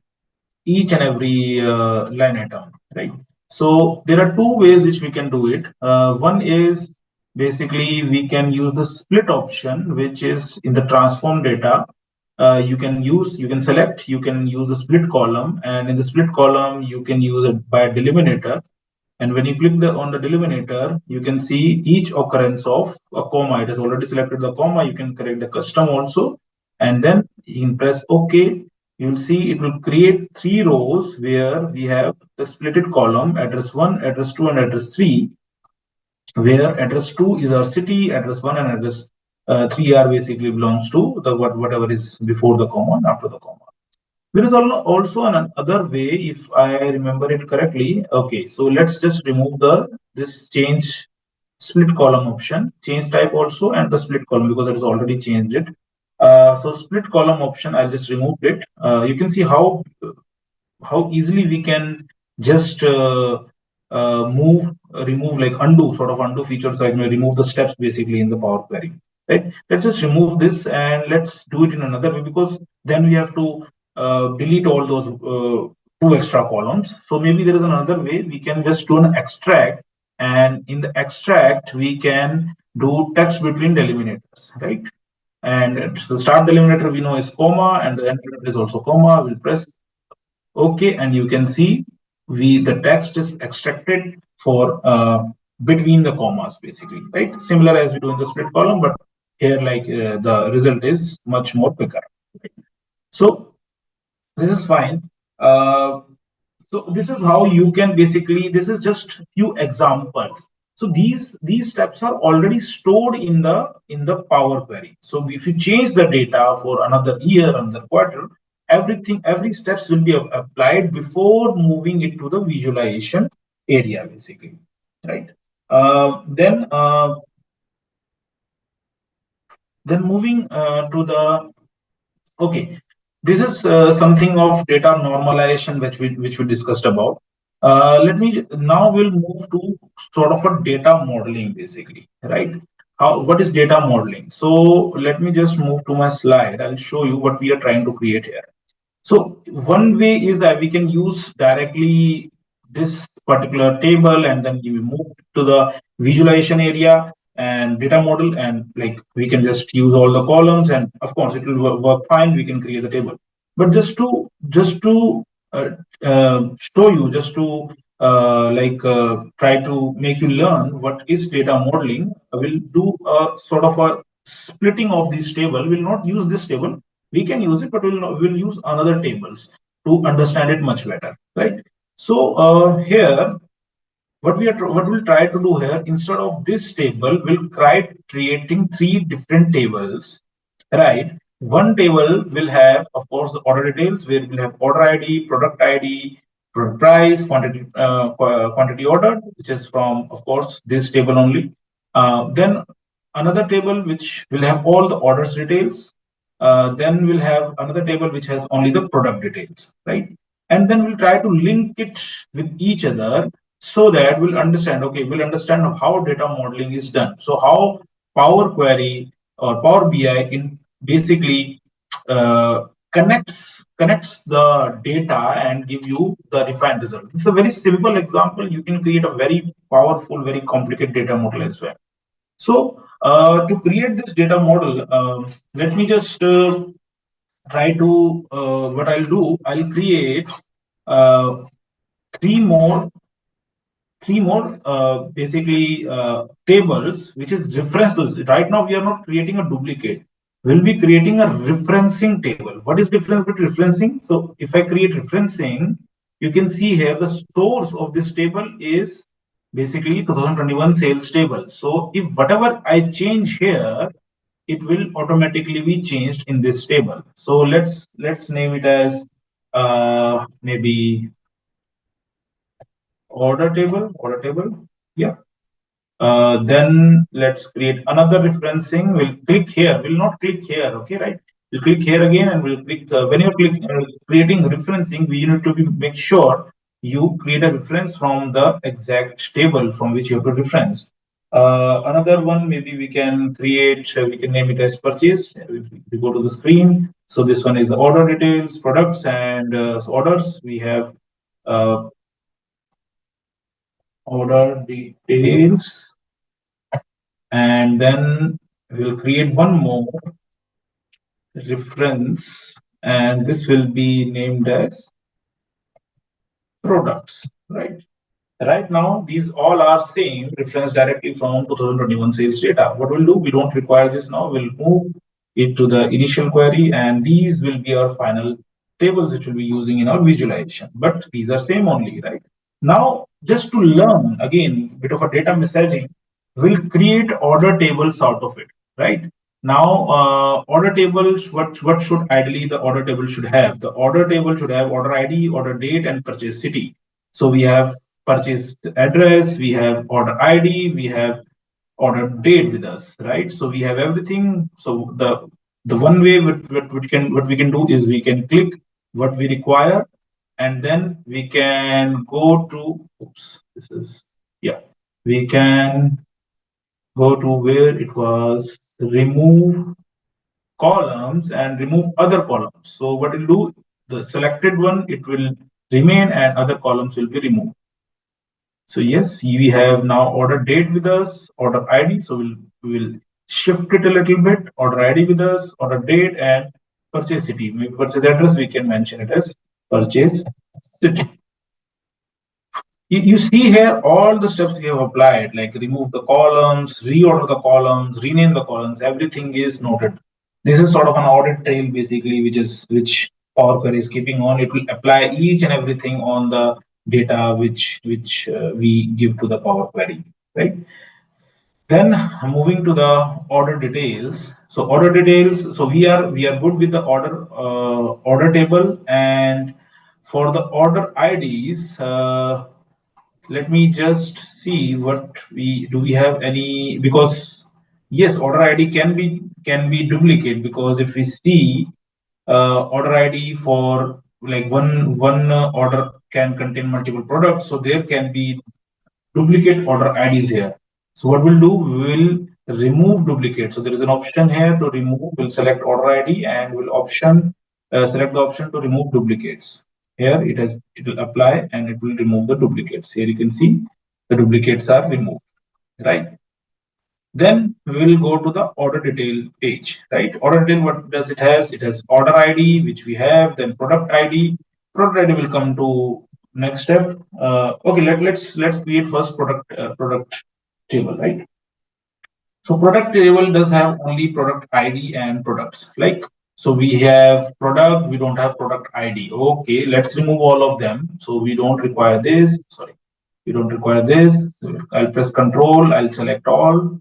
line item, right? So there are two ways which we can do it. One is basically we can use the split option, which is in the transform data. You can select, you can use the split column, and in the split column, you can use it by delimiter. And when you click on the delimiter, you can see each occurrence of a comma. It has already selected the comma. You can correct the custom also. And then you can press OK. You will see it will create three rows where we have the splitted column address 1, address 2, and address 3, where address 2 is our city, address 1 and address 3 are basically belongs to the whatever is before the comma and after the comma. There is also another way, if I remember it correctly. Okay, so let's just remove the this change split column option, change type also, and the split column because it has already changed it. So split column option, I'll just remove it. You can see how easily we can just move remove like undo sort of undo features, like remove the steps basically in the Power Query, right? Let's just remove this and let's do it in another way, because then we have to delete all those two extra columns. So maybe there is another way. We can just do an extract, and in the extract we can do text between delimiters, right? And the start delimiter we know is comma, and the end delimiter is also comma. We'll press okay, and you can see the text is extracted for between the commas basically, right? Similar as we do in the split column, but here like the result is much more quicker. Right? So this is fine. Uh, so this is how you can basically, this is just few examples. So these steps are already stored in the Power Query. So if you change the data for another year, another quarter, every steps will be applied before moving it to the visualization area basically, right? Then moving to the, okay, this is something of data normalization which we discussed about. Let me now we'll move to sort of a data modeling basically, right? How, what is data modeling? So let me just move to my slide. I'll show you what we are trying to create here. So one way is that we can use directly this particular table, and then you move to the visualization area and data model, and like we can just use all the columns, and of course it will work fine. We can create the table. But just to uh, show you, just to try to make you learn what is data modeling, I will do a sort of a splitting of this table. We'll not use this table, we can use it, but we'll use another tables to understand it much better, right? So here, what we'll try to do here, instead of this table, we'll try creating three different tables, right? One table will have, of course, the order details, where we'll have order ID, product ID, product price, quantity ordered, which is from, of course, this table only. Then another table which will have all the orders details. Then we'll have another table which has only the product details, right? And then we'll try to link it with each other so that we'll understand, okay, we'll understand how data modeling is done. So how Power Query or Power BI in basically connects the data and give you the refined result. It's a very simple example. You can create a very powerful, very complicated data model as well. So to create this data model, let me just try to what I'll do. I'll create uh, three more basically tables which is reference to. Right now we are not creating a duplicate, we'll be creating a referencing table. What is difference between referencing? So if I create referencing, you can see here the source of this table is basically 2021 sales table. So if whatever I change here, it will automatically be changed in this table. So let's name it as maybe order table. Yeah. Then let's create another referencing. We'll click here. We'll not click here. Okay, right? We'll click here again, and we'll click. When you're creating referencing, we need to make sure you create a reference from the exact table from which you have to reference. Another one, maybe we can create. We can name it as purchase. If we go to the screen, so this one is the order details, products, and orders. We have uh, order details, and then we'll create one more reference, and this will be named as products, right now these all are same reference directly from 2021 sales data. What we'll do, we don't require this now, we'll move it to the initial query, and these will be our final tables which we'll be using in our visualization, but these are same only, right? Now, just to learn again, bit of a data messaging, we'll create order tables out of it, right? Now, order tables, what should ideally the order table should have? The order table should have order ID, order date, and purchase city. So we have purchase address, we have order ID, we have order date with us, right? So we have everything. So the one way what we can do is we can click what we require, and then we can go to, oops, this is, yeah, we can go to where it was remove columns and remove other columns. So what it will do, the selected one, it will remain and other columns will be removed. So yes, we have now order date with us, order ID. So we will shift it a little bit. Order ID with us, order date, and purchase city. Maybe purchase address, we can mention it as purchase city. You see here all the steps we have applied, like remove the columns, reorder the columns, rename the columns, everything is noted. This is sort of an audit trail basically, which Power Query is keeping on. It will apply each and everything on the data which we give to the Power Query, right? Then moving to the order details. So order details. So we are good with the order table, and for the order IDs. Let me just see what we have any, because yes, order ID can be duplicate, because if we see order ID for like one order can contain multiple products, so there can be duplicate order IDs here. So what we'll do, we will remove duplicate. So there is an option here to remove. We'll select order ID and we'll option select the option to remove duplicates. Here it will apply and it will remove the duplicates. Here you can see the duplicates are removed, right? Then we will go to the order detail page, right? Order detail, what does it has? It has order ID, which we have, then product ID. Product ID will come to next step. Okay, let's create first product table, right? So product table does have only product ID and products. Like, so we have product, we don't have product ID. Okay, let's remove all of them. So we don't require this. Sorry, we don't require this. I'll press Control. I'll select all,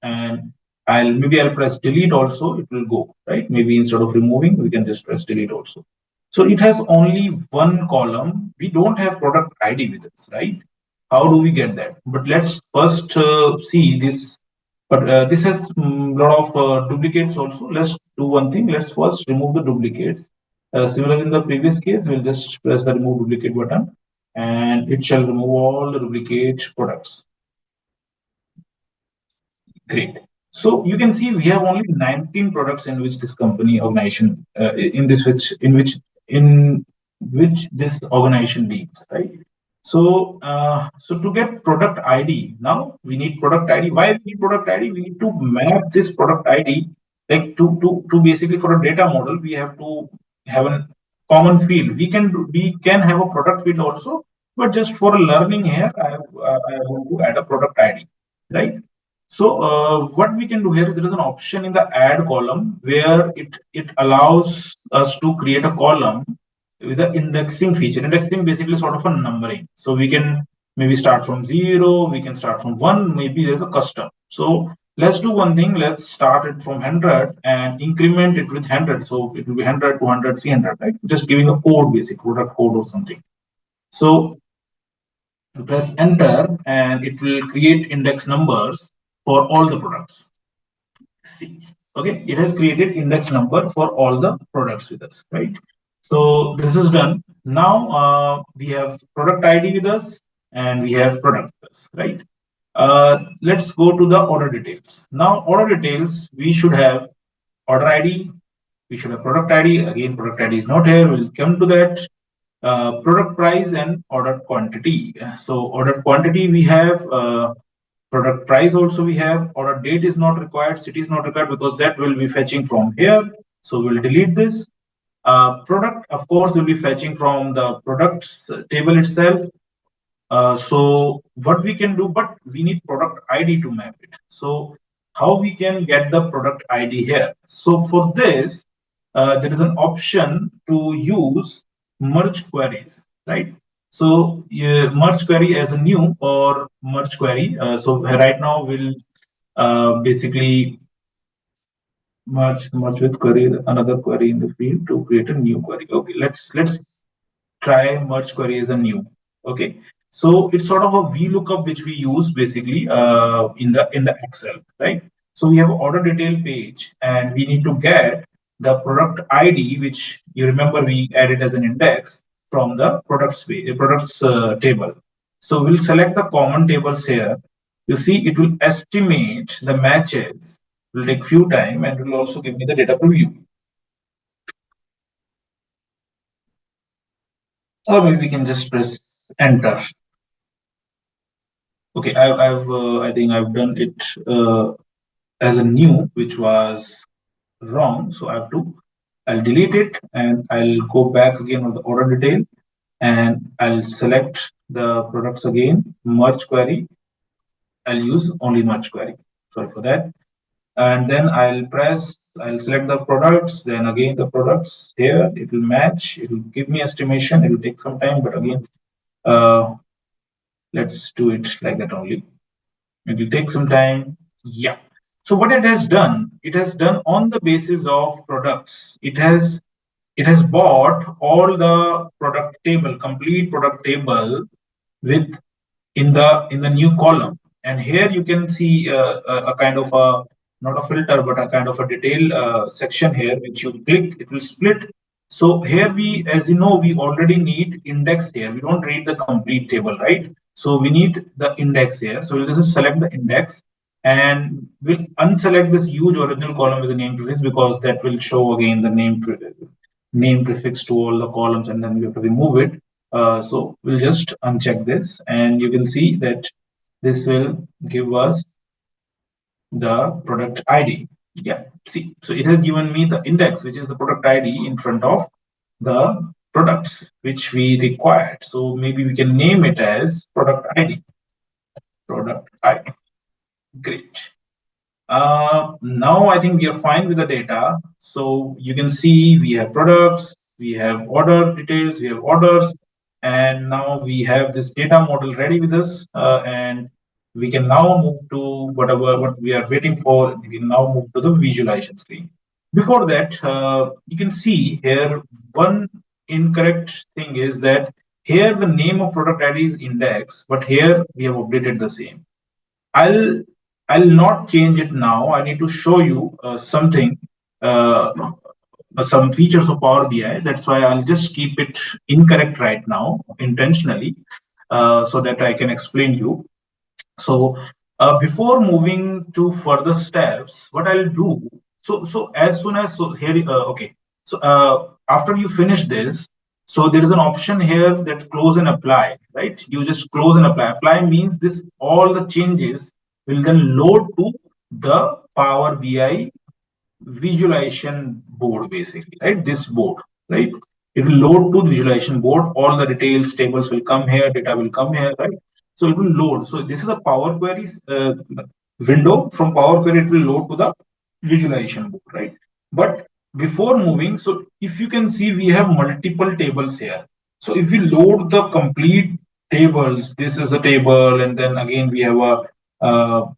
and I'll press delete also. It will go, right. Maybe instead of removing, we can just press delete also. So it has only one column. We don't have product ID with us, right? How do we get that? But let's first see this. But this has a lot of duplicates also. Let's do one thing. Let's first remove the duplicates. Similar in the previous case, we'll just press the remove duplicate button, and it shall remove all the duplicate products. Great. So you can see we have only 19 products in which this company organization in which this organization deals, right? So to get product ID, now we need product ID. Why we need product ID? We need to map this product ID, like to basically, for a data model, we have to have a common field. We can have a product field also, but just for learning here, I want to add a product ID, right? So what we can do here is there is an option in the add column where it allows us to create a column with the indexing feature. Indexing basically sort of a numbering. So we can maybe start from 0, we can start from 1, maybe there's a custom. So let's do one thing. Let's start it from 100 and increment it with 100. So it will be 100, 200, 300, right? Just giving a code, basic product code or something. So press enter and it will create index numbers for all the products. See, okay, it has created index number for all the products with us, right? So this is done. Now we have product ID with us and we have product with us, right? Let's go to the order details. Now order details, we should have order ID, we should have product ID. Again, product ID is not here. We'll come to that. Product price and order quantity. So order quantity we have, product price also we have. Order date is not required, city is not required, because that will be fetching from here. So we'll delete this. Product, of course, will be fetching from the products table itself. So what we can do, but we need product ID to map it. So how we can get the product ID here? So for this, there is an option to use merge queries, right? So merge query as a new or merge query. So right now we'll basically merge with query another query in the field to create a new query. Okay, let's try merge query as a new. Okay, so it's sort of a VLOOKUP which we use basically in the Excel, right? So we have order detail page, and we need to get the product ID, which you remember we added as an index from the products table. So we'll select the common tables here. You see, it will estimate the matches. It will take few time, and it will also give me the data preview. Or maybe we can just press enter. Okay, I think I've done it as a new, which was wrong. So I'll delete it and I'll go back again on the order detail, and I'll select the products again, merge query. I'll use only merge query. Sorry for that. And then I'll select the products, then again the products here, it will match, it will give me estimation, it will take some time, but again, uh, let's do it like that only. It will take some time. Yeah. So what it has done on the basis of products. It has bought all the product table, complete product table with in the new column. And here you can see a kind of a not a filter but a kind of a detail section here, which you click, it will split. So here we, as you know, we already need index here. We don't read the complete table, right? So we need the index here. So we'll just select the index, and we'll unselect this huge original column as a name prefix, because that will show again the name prefix to all the columns, and then we have to remove it. So we'll just uncheck this, and you can see that this will give us the product ID. Yeah, see, so it has given me the index, which is the product ID in front of the products which we required. So maybe we can name it as product ID. Product ID. Great. Now I think we are fine with the data. So you can see we have products, we have order details, we have orders, and now we have this data model ready with us, and we can now move to what we are waiting for. We can now move to the visualization screen. Before that, you can see here one incorrect thing is that here the name of product ID is index, but here we have updated the same. I'll I'll not change it now. I need to show you something, uh, some features of Power BI. That's why I'll just keep it incorrect right now intentionally, so that I can explain you. So before moving to further steps, what I'll do, so as soon as, so here, okay. So after you finish this, so there is an option here that close and apply, right? You just close and apply. Apply means this, all the changes will then load to the Power BI visualization board, basically, right? This board, right? It will load to the visualization board. All the details tables will come here, data will come here, right? So it will load. So this is a Power Queries window. From Power Query, it will load to the visualization board, right? But before moving, so if you can see, we have multiple tables here. So if we load the complete tables, this is a table, and then again we have a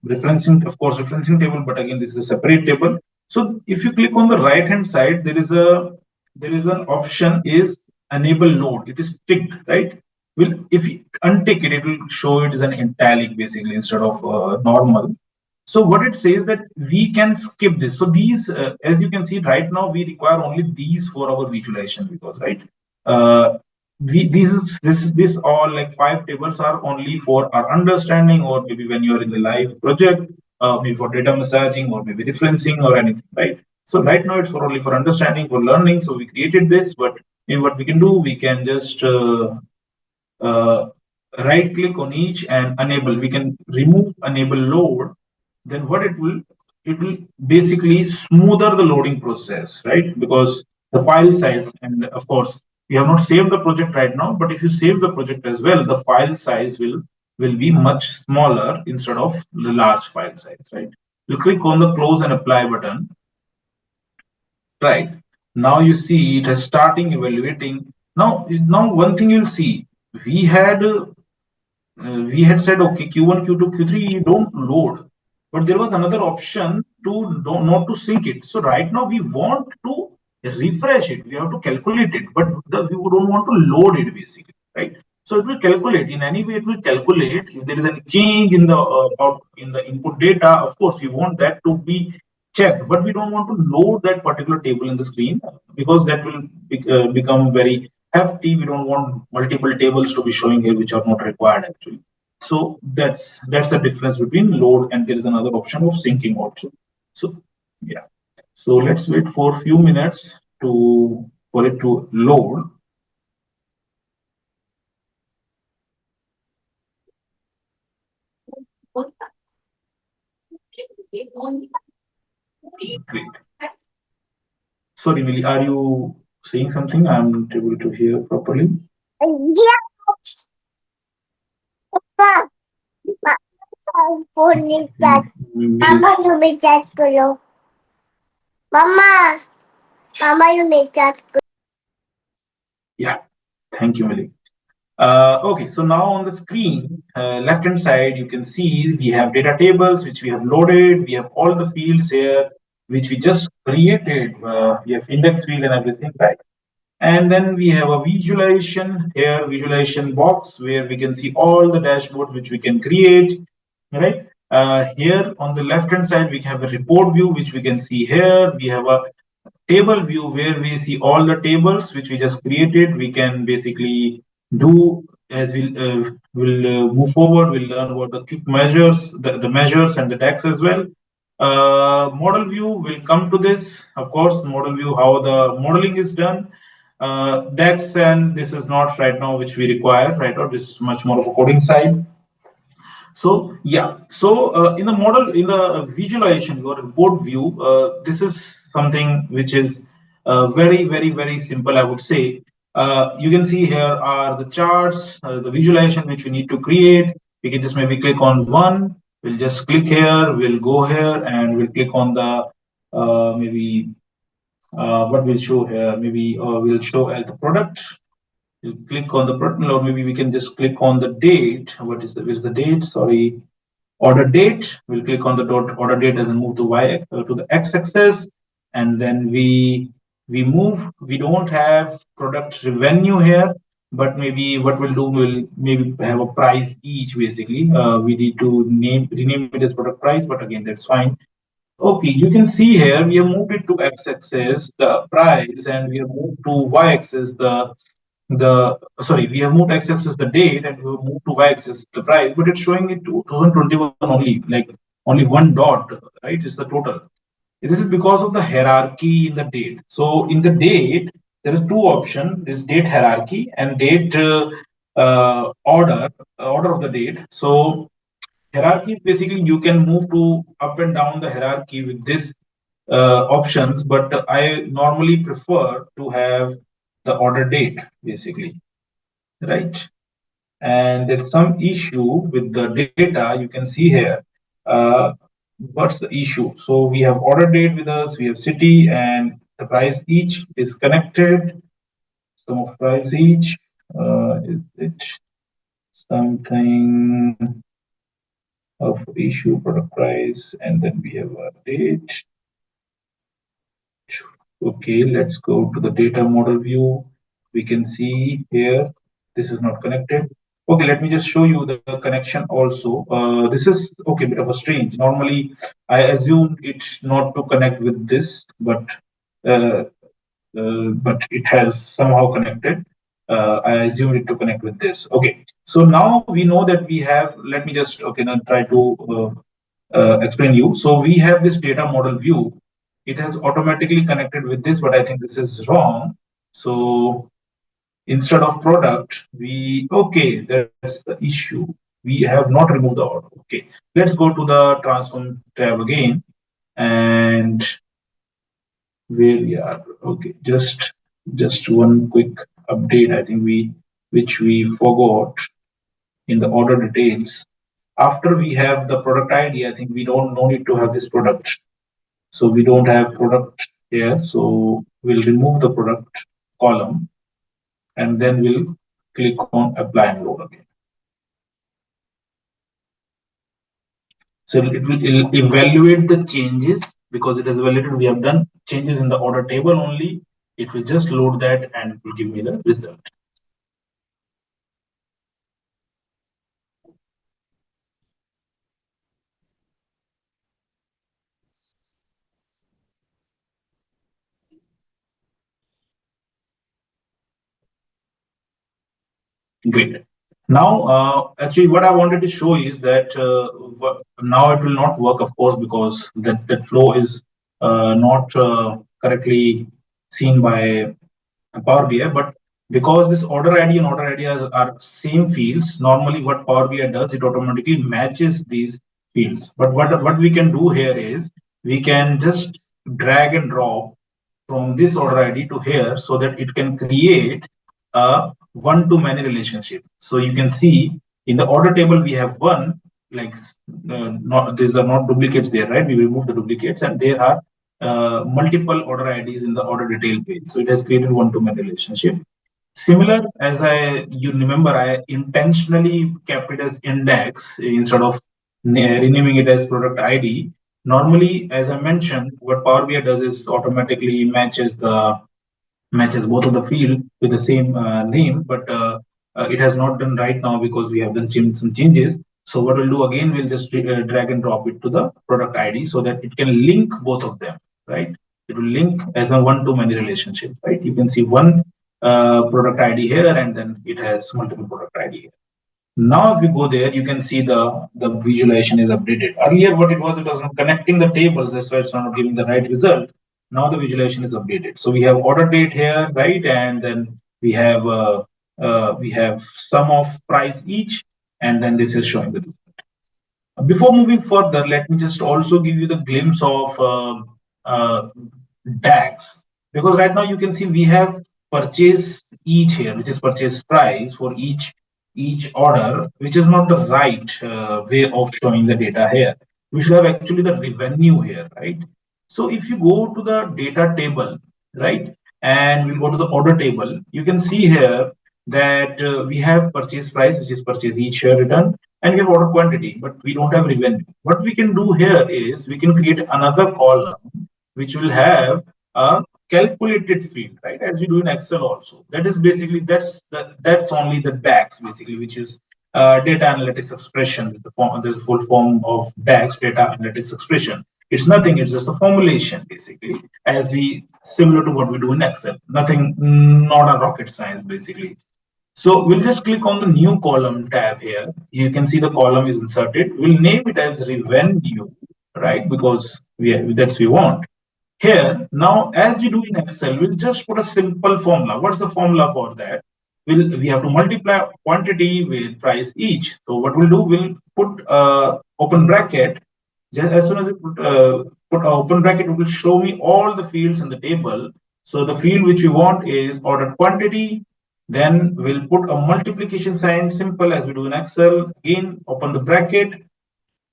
referencing, of course, referencing table, but again this is a separate table. So if you click on the right hand side, there is an option is enable load. It is ticked, right? Will, if you untick it, it will show it as an italic basically instead of normal. So what it says that we can skip this. So these, as you can see right now, we require only these for our visualization, because right, uh, this all like 5 tables are only for our understanding, or maybe when you're in the live project, maybe for data massaging or maybe referencing or anything, right? So right now it's for only for understanding, for learning. So we created this, but in what we can do, we can just uh, right click on each and enable. We can remove enable load. Then what it will basically smoother the loading process, right? Because the file size, and of course we have not saved the project right now, but if you save the project as well, the file size will be much smaller instead of the large file size, right? You click on the close and apply button, right? Now you see it has starting evaluating. Now one thing you'll see, we had we had said okay, Q1, Q2, Q3 don't load, but there was another option to don't, not to sync it. So right now we want to refresh it. We have to calculate it, but we don't want to load it basically, right? So it will calculate in any way. It will calculate if there is any change in the in the input data. Of course, we want that to be checked, but we don't want to load that particular table in the screen because that will become very hefty. We don't want multiple tables to be showing here which are not required actually. So that's the difference between load, and there is another option of syncing also. So yeah. So let's wait for a few minutes to for it to load. Great. Sorry, Millie, are you saying something? I'm not able to hear properly. Yeah. Phone में chat मामा तुम्हें chat करो मामा मामा तुम्हें chat करो. Yeah, thank you, Millie. Okay, so now on the screen, left hand side, you can see we have data tables which we have loaded. We have all the fields here which we just created. We have index field and everything, right? And then we have a visualization here, visualization box where we can see all the dashboards which we can create, right? Here on the left hand side, we have a report view which we can see here. We have a table view where we see all the tables which we just created. We can basically do as we'll move forward. We'll learn about the quick measures, the measures and the DAX as well. Model view will come to this, of course. Model view, how the modeling is done. DAX, and this is not right now which we require, right? Or this is much more of a coding side. So yeah, so in the model, in the visualization, your report view, this is something which is very simple, I would say. You can see here are the charts, the visualization which we need to create. We can just maybe click on one. We'll just click here. We'll go here and we'll click on the maybe what will show here. Maybe we'll show as the product. We'll click on the product, or maybe we can just click on the date. What is the where is the date? Sorry, order date. We'll click on the dot order date and move to y to the x-axis, and then we move. We don't have product revenue here, but maybe what we'll do, we'll maybe have a price each. Basically, we need to rename it as product price, but again that's fine. Okay, you can see here we have moved it to x-axis the price, and we have moved to y-axis the sorry, we have moved x-axis the date, and we have moved to y-axis the price, but it's showing it 2021 only, like only one dot, right? It's the total. This is because of the hierarchy in the date. So in the date, there is two options: is date hierarchy and date order of the date. So hierarchy, basically you can move to up and down the hierarchy with this options, but I normally prefer to have the order date basically, right? And there's some issue with the data. You can see here what's the issue. So we have order date with us, we have city, and the price each is connected. Sum of price each, is it something of issue product price, and then we have a date. Okay, let's go to the data model view. We can see here this is not connected. Okay, let me just show you the connection also. This is okay, bit of a strange. Normally I assume it's not to connect with this, but it has somehow connected. I assumed it to connect with this. Okay, so now we know that we have, let me just, okay, now try to explain you. So we have this data model view. It has automatically connected with this, but I think this is wrong. So instead of product, okay, that's the issue. We have not removed the order. Okay, let's go to the transform tab again, and where we are. Okay, just one quick update. I think which we forgot in the order details. After we have the product ID, I think we don't no need to have this product. So we don't have product here. So we'll remove the product column and then we'll click on apply and load again. So it'll evaluate the changes because it has evaluated. We have done changes in the order table only. It will just load that and it will give me the result. Great. Now, actually, what I wanted to show is that now it will not work, of course, because that flow is not correctly seen by Power BI. But because this order ID and order ID are same fields, normally what Power BI does, it automatically matches these fields. But what we can do here is we can just drag and drop from this order ID to here so that it can create a one-to-many relationship. So you can see in the order table we have one, like not these are not duplicates there, right? We remove the duplicates and there are multiple order IDs in the order detail page. So it has created one-to-many relationship. Similar, as you remember, I intentionally kept it as index instead of renaming it as product ID. Normally, as I mentioned, what Power BI does is automatically matches both of the field with the same name, but it has not done right now because we have done some changes. So what we'll do again, we'll just drag and drop it to the product ID so that it can link both of them, right? It will link as a one-to-many relationship, right? You can see one product ID here, and then it has multiple product ID here. Now, if you go there, you can see the visualization is updated. Earlier, what it was not connecting the tables, that's why it's not giving the right result. Now the visualization is updated. So we have order date here, right? And then we have sum of price each, and then this is showing the. Before moving further, let me just also give you the glimpse of DAX, because right now you can see we have purchase each here, which is purchase price for each order, which is not the right way of showing the data here. We should have actually the revenue here, right? So if you go to the data table, right, and we go to the order table, you can see here that we have purchase price, which is purchase each share return, and we have order quantity, but we don't have revenue. What we can do here is we can create another column which will have a calculated field, right? As we do in Excel also. That is basically that's only the DAX basically, which is data analytics expression. Is the form. There's a full form of DAX, data analytics expression. It's nothing. It's just a formulation basically, as we similar to what we do in Excel. Nothing, not a rocket science basically. So we'll just click on the new column tab here. You can see the column is inserted. We'll name it as revenue, right? Because that's we want. Here, now, as we do in Excel, we'll just put a simple formula. What's the formula for that? We have to multiply quantity with price each. So what we'll do, we'll put open bracket. Just as soon as you put an open bracket, it will show me all the fields in the table. So the field which we want is ordered quantity. Then we'll put a multiplication sign, simple as we do in Excel. Again, open the bracket,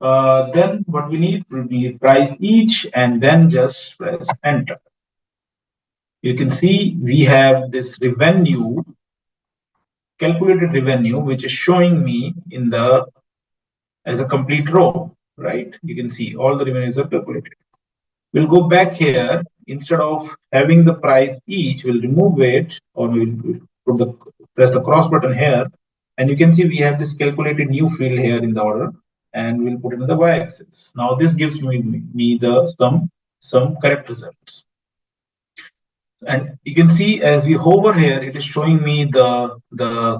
then what we need price each, and then just press enter. You can see we have this revenue, calculated revenue, which is showing me in the as a complete row, right? You can see all the revenues are calculated. We'll go back here. Instead of having the price each, we'll remove it, or we'll put the press the cross button here, and you can see we have this calculated new field here in the order, and we'll put it in the y-axis. Now this gives me the some correct results. And you can see as we hover here, it is showing me the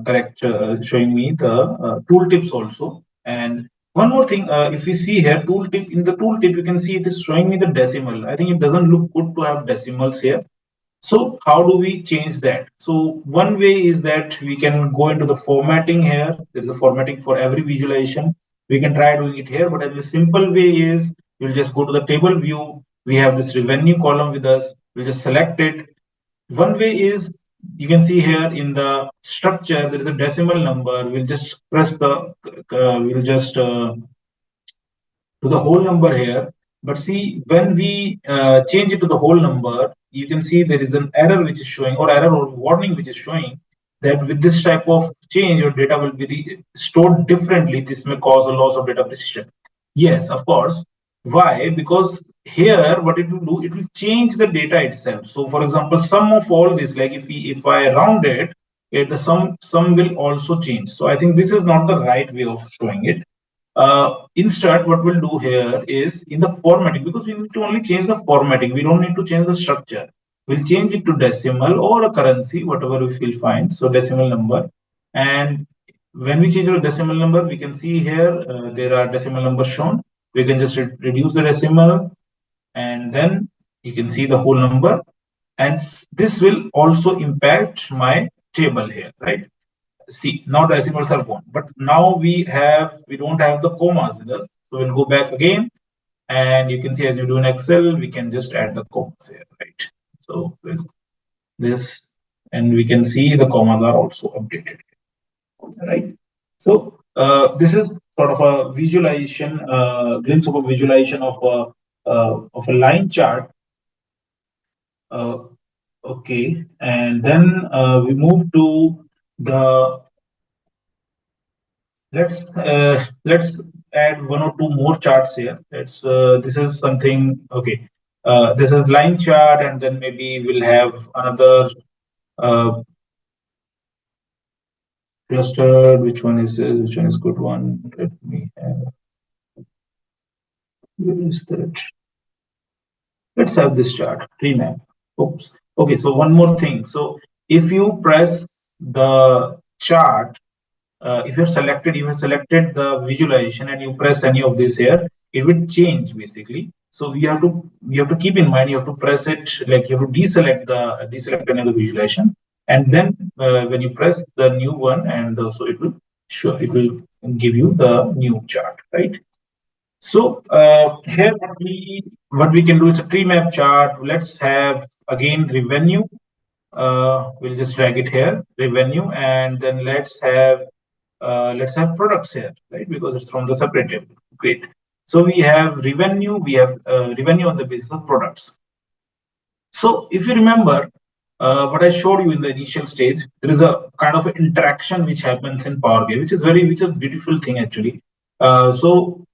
correct showing me the tooltips also. And one more thing, if we see here tooltip, in the tooltip you can see it is showing me the decimal. I think it doesn't look good to have decimals here. So how do we change that? So one way is that we can go into the formatting here. There's a formatting for every visualization. We can try doing it here, but the simple way is we'll just go to the table view. We have this revenue column with us. We'll just select it. One way is you can see here in the structure, there is a decimal number. We'll just press the, we'll just do the whole number here. But see, when we change it to the whole number, you can see there is an error which is showing, or error or warning which is showing that with this type of change, your data will be stored differently. This may cause a loss of data precision. Yes, of course. Why? Because here, what it will do, it will change the data itself. So, for example, sum of all this, like if I round it, the sum will also change. So, I think this is not the right way of showing it. Instead, what we'll do here is in the formatting, because we need to only change the formatting. We don't need to change the structure. We'll change it to decimal or a currency, whatever we feel fine. So decimal number. And when we change to decimal number, we can see here there are decimal numbers shown. We can just reduce the decimal, and then you can see the whole number. And this will also impact my table here, right? See, now decimals are gone, but now we don't have the commas with us. So we'll go back again, and you can see as you do in Excel, we can just add the commas here, right? So with this, and we can see the commas are also updated, right? So this is sort of a visualization, glimpse of a visualization of a line chart. Uh, okay, and then we move to the let's add one or two more charts here. Let's this is something okay. This is line chart, and then maybe we'll have another uh, cluster. Which one is this? Which one is good one? Let me have. Where is that? Let's have this chart tree map. Oops. Okay. So one more thing. So if you press the chart, if you have selected the visualization and you press any of this here, it will change basically. So we have to keep in mind, you have to press it, like you have to deselect any of the visualization, and then when you press the new one, and so it will give you the new chart, right? So here what we can do is a tree map chart. Let's have again revenue. We'll just drag it here, revenue, and then let's have products here, right? Because it's from the separate table. Great. So we have revenue. We have revenue on the basis of products. So if you remember what I showed you in the initial stage, there is a kind of interaction which happens in Power BI, which is a beautiful thing actually. So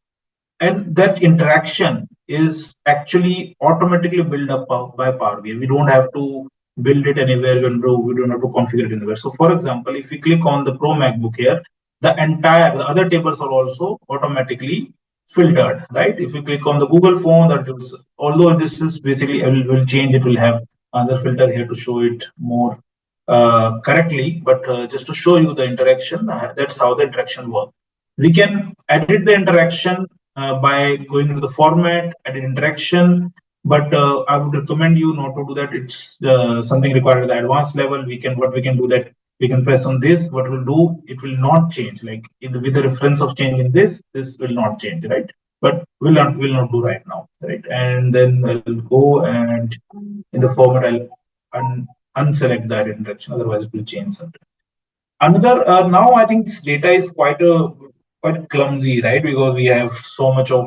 and that interaction is actually automatically built up by Power BI. We don't have to build it anywhere. We don't have to configure it anywhere. So for example, if we click on the Pro MacBook here, the other tables are also automatically filtered, right? If you click on the Google phone, although this is basically will change, it will have another filter here to show it more correctly. But just to show you the interaction, that's how the interaction works. We can edit the interaction by going into the format, edit interaction. But I would recommend you not to do that. It's something required at the advanced level. What we can do that we can press on this. What will do? It will not change. Like with the reference of change in this will not change, right? But will not do right now, right? And then I'll go and in the format I'll unselect that interaction. Otherwise, it will change something. Another now I think this data is quite clumsy, right? Because we have so much of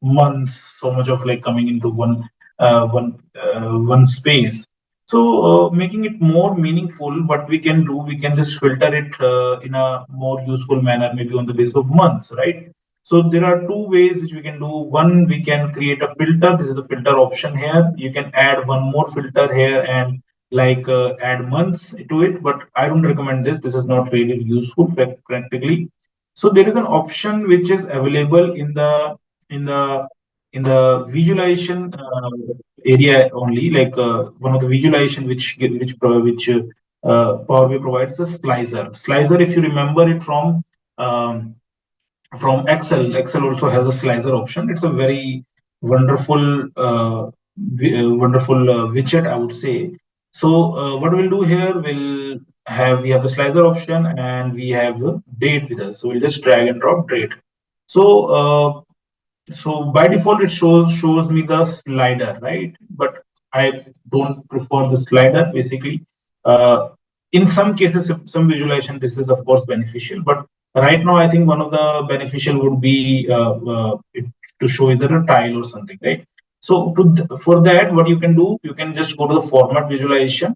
months, so much of like coming into one space. So making it more meaningful, what we can do, we can just filter it in a more useful manner, maybe on the basis of months, right? So there are two ways which we can do. One, we can create a filter. This is the filter option here. You can add one more filter here and like add months to it, but I don't recommend this. This is not really useful practically. So there is an option which is available in the in the visualization area only, like one of the visualization which Power BI provides the slicer. Slicer, if you remember it um, from Excel. Excel also has a slicer option. It's a very wonderful, wonderful widget, I would say. So what we'll do here, we have the slicer option and we have the date with us. So we'll just drag and drop date. So so by default it shows me the slider, right? But I don't prefer the slider basically. In some cases, some visualization, this is of course beneficial, but Right now, I think one of the beneficial would be it, to show is a tile or something, right? So for that, what you can do, you can just go to the format visualization.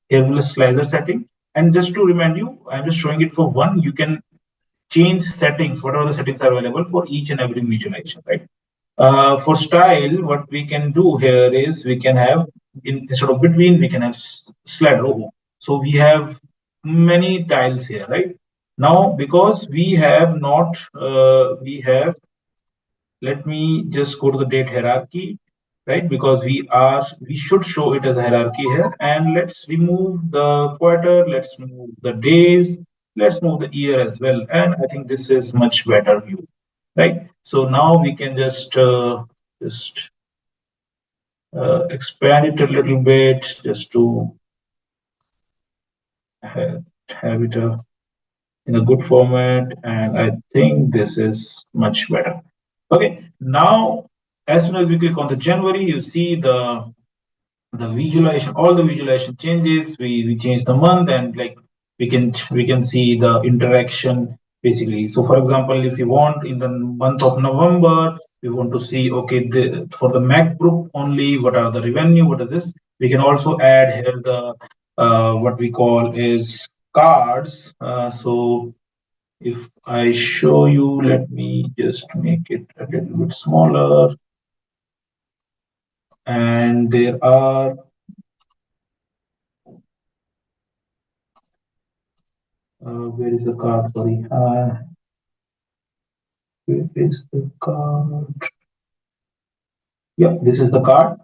Here will slicer setting, and just to remind you, I'm just showing it for one. You can change settings, whatever the settings are available for each and every visualization, right? For style, what we can do here is we can have instead of between, we can have slide row. So we have many tiles here, right? Now, because we have not, we have, let me just go to the date hierarchy, right? Because we should show it as a hierarchy here. And let's remove the quarter, let's remove the days, let's move the year as well. And I think this is much better view, right? So now we can just expand it a little bit just to have, have it in a good format. And I think this is much better. Okay, now as soon as we click on the January, you see the visualization, all the visualization changes. We change the month, and like we can see the interaction basically. So for example, if you want in the month of November, we want to see, okay, for the MacBook only, what are the revenue, what are this, we can also add here the what we call is cards. So if I show you, let me just make it a little bit smaller. And there are, where is the card? Sorry. Where is the card? Yeah, this is the card.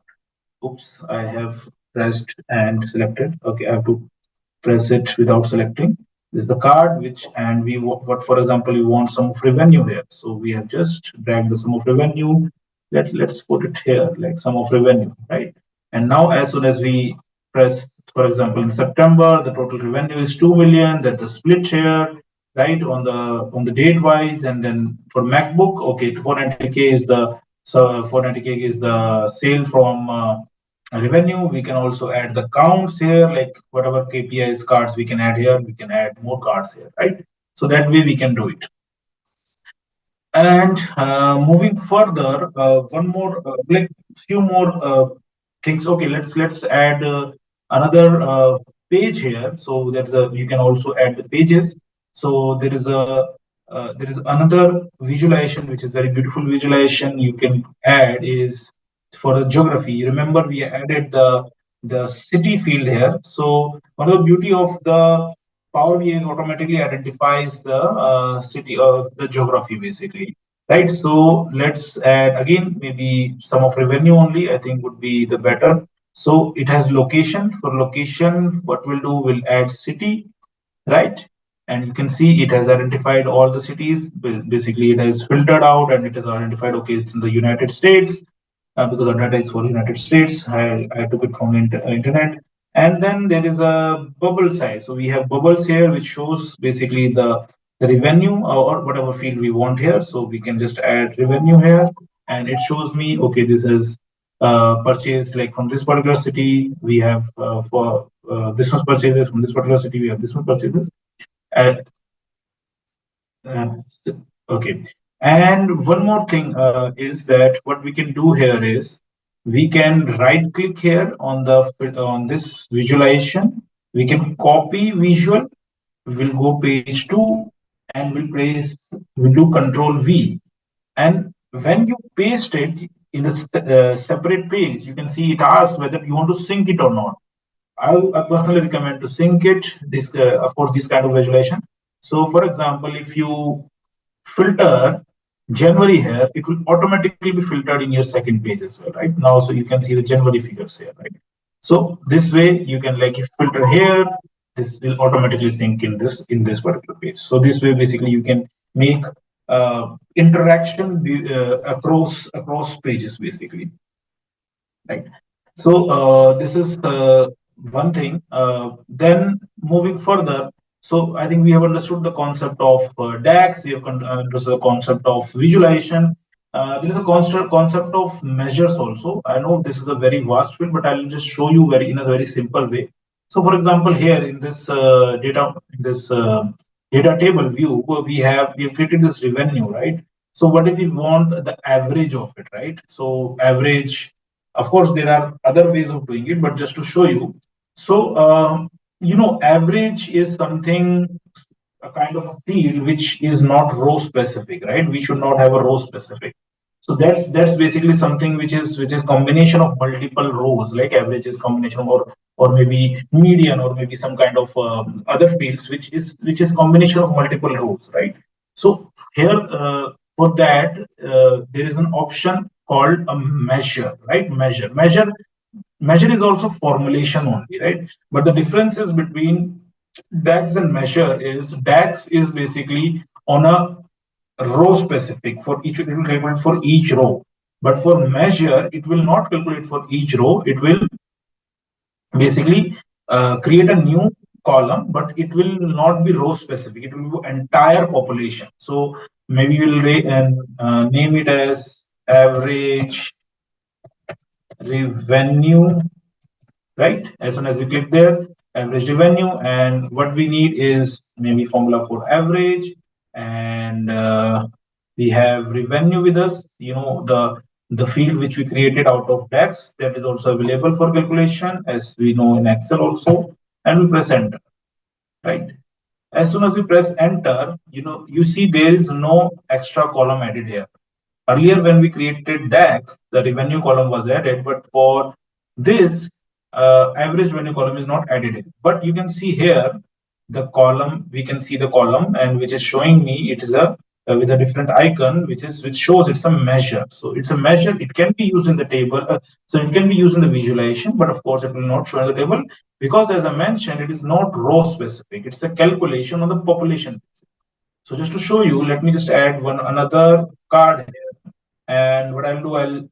Oops, I have pressed and selected. Okay, I have to press it without selecting. This is the card which, and what, for example, you want sum of revenue here. So we have just dragged the sum of revenue. Let's put it here like sum of revenue, right? And now as soon as we press, for example, in September, the total revenue is 2 million. That's a split here, right? On the date wise, and then for MacBook, okay, 490K is the, so 490K is the sale from revenue. We can also add the counts here, like whatever KPIs cards we can add here, we can add more cards here, right? So that way we can do it. And moving further, one more, like few more things. Okay, let's add another page here. So there's a, you can also add the pages. So there is another visualization which is very beautiful visualization you can add is for the geography. Remember we added the city field here. So one of the beauty of the Power BI is automatically identifies the city of the geography basically, right? So let's add again maybe sum of revenue only, I think would be the better. So it has location. For location, what we'll do, we'll add city, right? And you can see it has identified all the cities. Basically, it has filtered out and it has identified, okay, it's in the United States, because our data is for United States. I took it from the internet. And then there is a bubble size. So we have bubbles here, which shows basically the revenue or whatever field we want here. So we can just add revenue here, and it shows me, okay, this is purchase like from this particular city. We have for this much purchases from this particular city. We have this much purchases. Uh, okay. And one more thing is that what we can do here is we can right click here on the on this visualization. We can copy visual. We'll go page 2 and we'll do control V. And when you paste it in a separate page, you can see it asks whether you want to sync it or not. I personally recommend to sync it. This, of course, this kind of visualization. So, for example, if you filter January here, it will automatically be filtered in your second page as well, right? Now, so you can see the January figures here, right? So this way you can, like, if filter here, this will automatically sync in this particular page. So this way, basically, you can make interaction across pages, basically, right? So this is one thing. Then moving further, so I think we have understood the concept of DAX. We have understood the concept of visualization. There is a concept of measures also. I know this is a very vast field, but I'll just show you very in a very simple way. So, for example, here in this data, in this data table view, we have created this revenue, right? So what if we want the average of it, right? So average, of course, there are other ways of doing it, but just to show you. So average is something, a kind of a field which is not row specific, right? We should not have a row specific. So that's basically something which is combination of multiple rows, like average is combination of, or maybe median, or maybe some kind of other fields which is combination of multiple rows, right? So here, for that, there is an option called a measure, right? Measure is also formulation only, right? But the differences between DAX and measure is DAX is basically on a row specific. For each, it will calculate for each row. But for measure, it will not calculate for each row. It will basically create a new column, but it will not be row specific. It will be entire population. So maybe we'll name it as average revenue, right? As soon as we click there, average revenue, and what we need is maybe formula for average, and we have revenue with us. The field which we created out of DAX, that is also available for calculation, as we know in Excel also, and we press enter, right? As soon as we press enter, you see there is no extra column added here. Earlier, when we created DAX, the revenue column was added, but for this, average revenue column is not added. But you can see here the column. We can see the column, and which is showing me it is a with a different icon, which shows it's a measure. So it's a measure. It can be used in the table. So it can be used in the visualization, but of course it will not show in the table because, as I mentioned, it is not row specific. It's a calculation on the population. So just to show you, let me just add one another card here. And what I'll do, I'll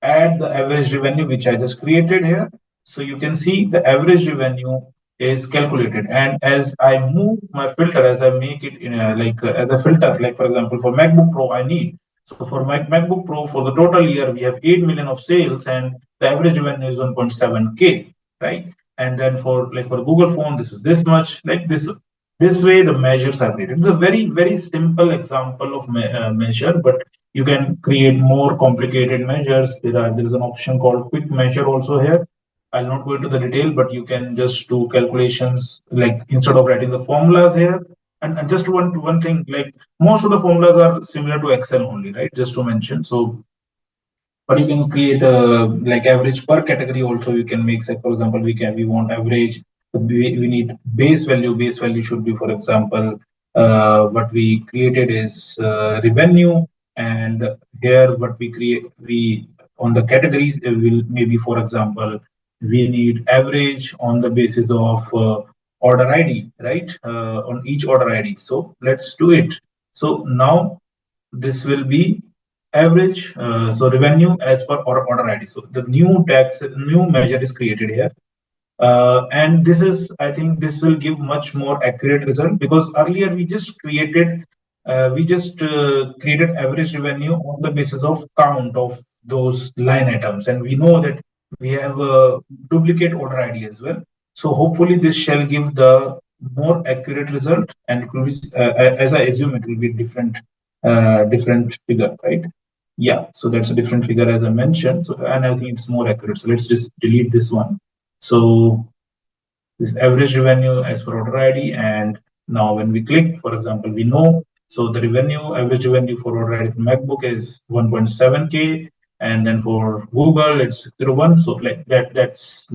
add the average revenue which I just created here. So you can see the average revenue is calculated. And as I move my filter, as I make it in as a filter, like for example, for MacBook Pro, I need. So for my MacBook Pro, for the total year, we have 8 million of sales, and the average revenue is 1.7K, right? And then for Google phone, this is this much, like this way the measures are created. It's a very, very simple example of measure, but you can create more complicated measures. There is an option called quick measure also here. I'll not go into the detail, but you can just do calculations, like instead of writing the formulas here. And just one thing, like most of the formulas are similar to Excel only, right? Just to mention. So but you can create a like average per category also. You can make, say for example, we want average. We need base value should be, for example, what we created is revenue, and here what we create, we on the categories, it will maybe, for example, we need average on the basis of order ID, right? On each order ID. So let's do it. So now this will be average, so revenue as per order ID. So the new measure is created here. And this is, I think this will give much more accurate result, because earlier we just created average revenue on the basis of count of those line items, and we know that we have a duplicate order ID as well. So hopefully this shall give the more accurate result, and it will be, as I assume, it will be different figure, right? Yeah, so that's a different figure as I mentioned. So, and I think it's more accurate. So let's just delete this one. So this average revenue as per order ID. And now when we click, for example, we know, so the average revenue for order ID for MacBook is 1.7K, and then for Google it's 601. So like that's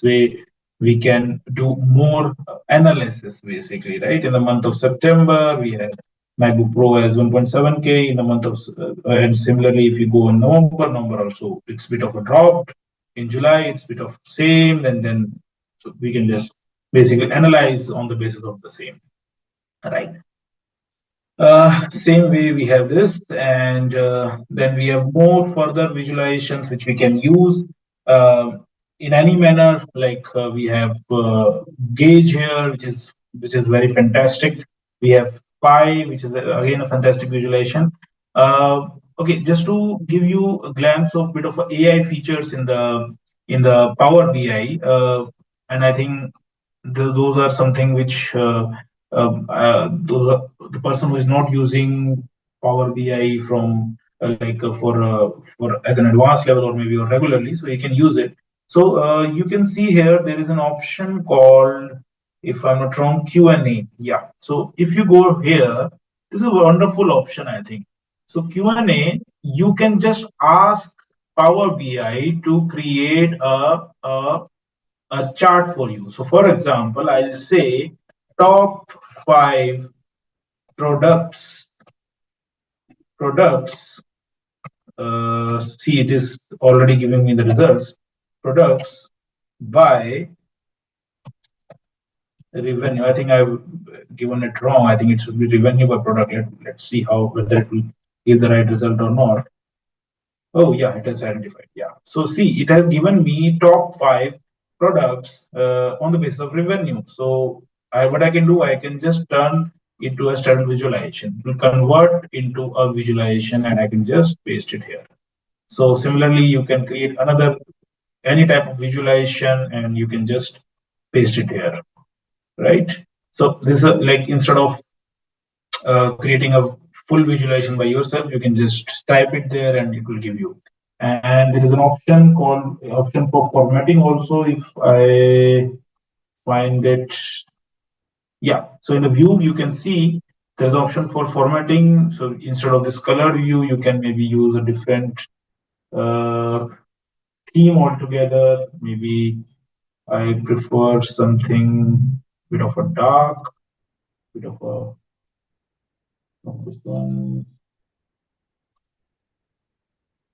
way we can do more analysis basically, right? In the month of September, we have MacBook Pro as 1.7K in the month of, and similarly, if you go in November also, it's a bit of a drop. In July, it's a bit of same, and then so we can just basically analyze on the basis of the same, right? Same way we have this, and then we have more further visualizations which we can use uh, in any manner. Like we have gauge here, which is very fantastic. We have pi, which is again a fantastic visualization. Okay, just to give you a glance of bit of AI features in the Power BI, and I think those are something which those are the person who is not using Power BI from for as an advanced level or maybe or regularly, so he can use it. So you can see here there is an option called, if I'm not wrong, Q&A. Yeah. So if you go here, this is a wonderful option, I think. So Q&A, you can just ask Power BI to create a chart for you. So for example, I'll say top five products products. See, it is already giving me the results. Products by revenue. I think I've given it wrong. I think it should be revenue by product. Let's see how whether it will give the right result or not. Oh yeah, it has identified. Yeah. So see, it has given me top five products on the basis of revenue. So what I can do, I can just turn into a standard visualization. It will convert into a visualization, and I can just paste it here. So similarly, you can create another any type of visualization, and you can just paste it here, right? So this is like instead of creating a full visualization by yourself, you can just type it there and it will give you. And there is an option called option for formatting also, if I find it. Yeah, so in the view you can see there's an option for formatting. So instead of this color view, you can maybe use a different uh, theme altogether. Maybe I prefer something bit of a dark, bit of a this one.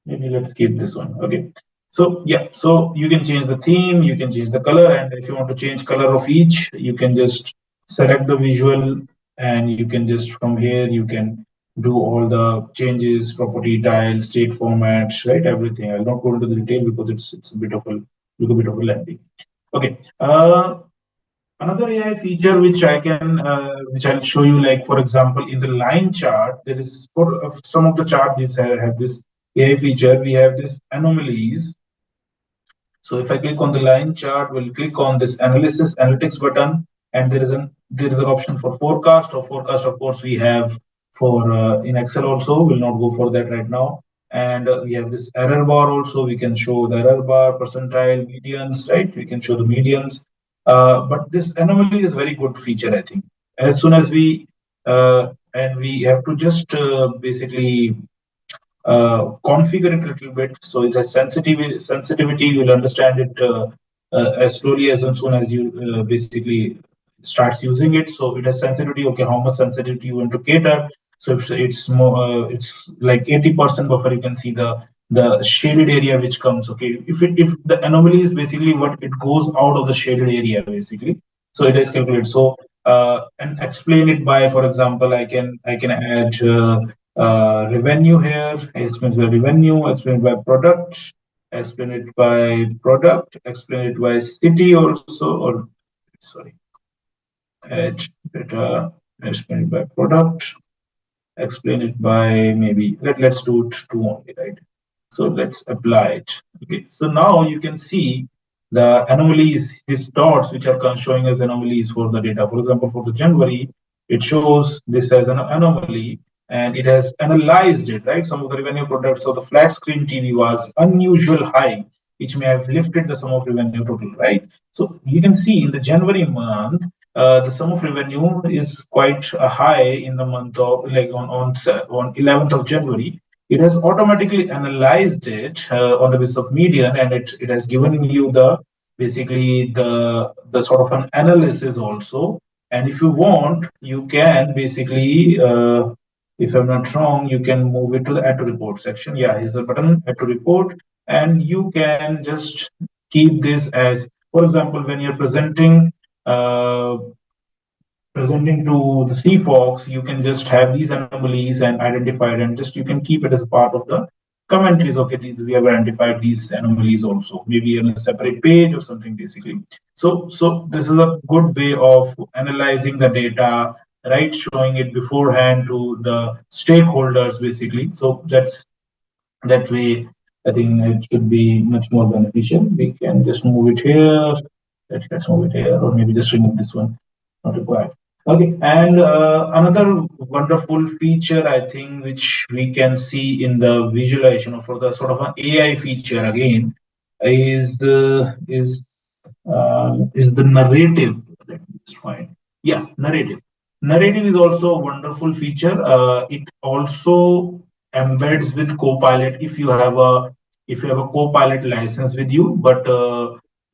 Maybe let's keep this one. Okay. So yeah, so you can change the theme, you can change the color, and if you want to change color of each, you can just select the visual, and you can just from here you can do all the changes, property tile, state formats, right? Everything. I'll not go into the detail because it's a bit of a look a bit of a lengthy. Okay. Another AI feature which which I'll show you, like for example, in the line chart, there is for some of the chart these have this AI feature. We have this anomalies. So if I click on the line chart, we'll click on this analysis analytics button, and there is an option for forecast. Or forecast, of course, we have for in Excel also. We'll not go for that right now. And we have this error bar also. We can show the error bar, percentile, medians, right? We can show the medians. But this anomaly is very good feature, I think. As soon as and we have to just basically configure it a little bit so it has sensitivity. You'll understand it as slowly as soon as you basically starts using it. So it has sensitivity. Okay, how much sensitivity you want to cater? So if it's more, it's like 80% buffer. You can see the shaded area which comes. Okay, if the anomaly is basically what it goes out of the shaded area basically. So it is calculated. So and explain it by, for example, I can add. Revenue here, explain by revenue, explain by product, explain it by city also, or sorry, add data, explain it by product, explain it by maybe let's do it two only, right? So let's apply it. Okay, so now you can see the anomalies, these dots which are showing as anomalies for the data. For example, for the January, it shows this as an anomaly, and it has analyzed it, right? Some of the revenue products. So the flat screen TV was unusual high, which may have lifted the sum of revenue total, right? So you can see in the January month, the sum of revenue is quite high in the month of like on 11th of January. It has automatically analyzed it on the basis of median, and it has given you basically the sort of an analysis also. And if you want, you can basically if I'm not wrong, you can move it to the add to report section. Yeah, here's the button, add to report, and you can just keep this as, for example, when you're uh, presenting to the CFOX, you can just have these anomalies and identified, and just you can keep it as a part of the commentaries. Okay, we have identified these anomalies also, maybe on a separate page or something basically. So this is a good way of analyzing the data, right? Showing it beforehand to the stakeholders basically. So that way. I think it should be much more beneficial. We can just move it here. Let's move it here, or maybe just remove this one. Not required. Okay, and another wonderful feature I think which we can see in the visualization or for the sort of an AI feature again is the narrative. Let me just find. Yeah, narrative. Narrative is also a wonderful feature. It also embeds with Copilot if you have a Copilot license with you, but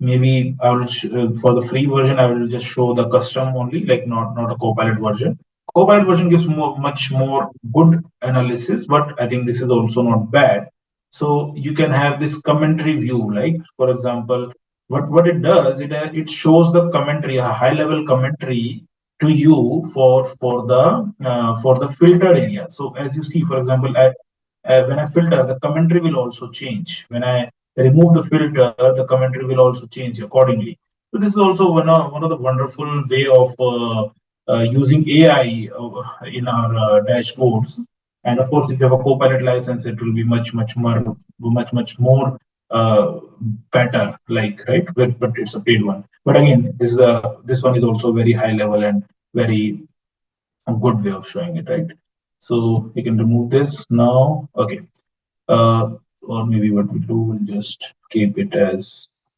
maybe for the free version I will just show the custom only, like not a Copilot version. Copilot version gives much more good analysis, but I think this is also not bad. So you can have this commentary view, like for example, what it does, it shows the commentary, a high level commentary to you for the filtered area. So as you see, for example, when I filter, the commentary will also change. When I remove the filter, the commentary will also change accordingly. So this is also one of the wonderful way of using AI in our dashboards. And of course, if you have a Copilot license, it will be much more better. Like right, but it's a paid one. But again, this one is also very high level and very a good way of showing it, right? So we can remove this now. Okay. Uh, or maybe what we do, we'll just keep it as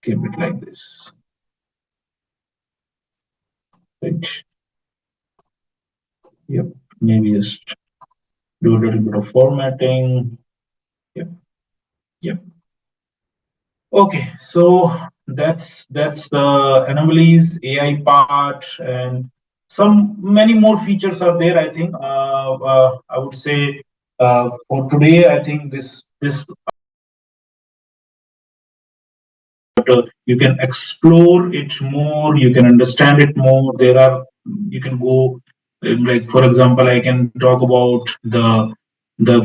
keep it like this, right? Yep. Maybe just do a little bit of formatting. Yep. Yep. Okay. So that's the anomalies AI part, and some many more features are there. I think. I would say for today, I think this you can explore it more, you can understand it more. There are you can go like for example, I can talk about the the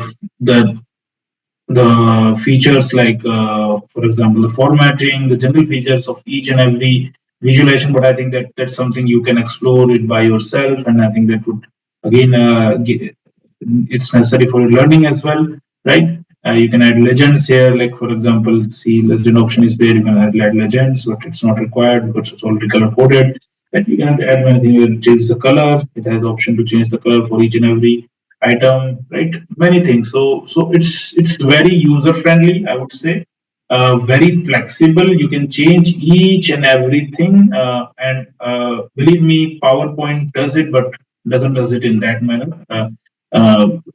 the features like for example the formatting, the general features of each and every visualization. But I think that that's something you can explore it by yourself, and I think that would again it's necessary for learning as well, right? You can add legends here, like for example, see legend option is there. You can add legends, but it's not required because it's already color coded. And you can add anything. You change the color. It has option to change the color for each and every item, right? Many things. So it's very user friendly, I would say. Very flexible. You can change each and everything, and believe me, PowerPoint does it, but doesn't does it in that manner.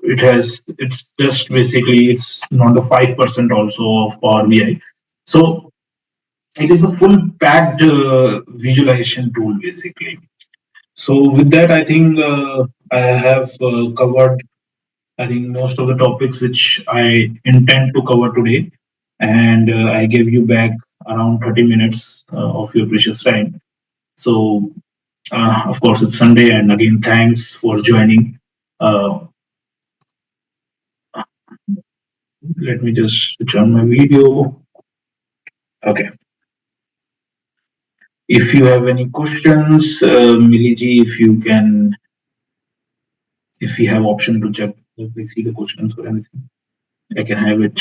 It's just basically it's not the 5% also of Power BI. So it is a full packed visualization tool basically. So with that, I think I have covered I think most of the topics which I intend to cover today, and I gave you back around 30 minutes of your precious time. So, of course, it's Sunday, and again, thanks for joining. Uh, Let me just switch on my video. Okay. If you have any questions, Miliji, if you have option to check, like, see the questions or anything, I can have it.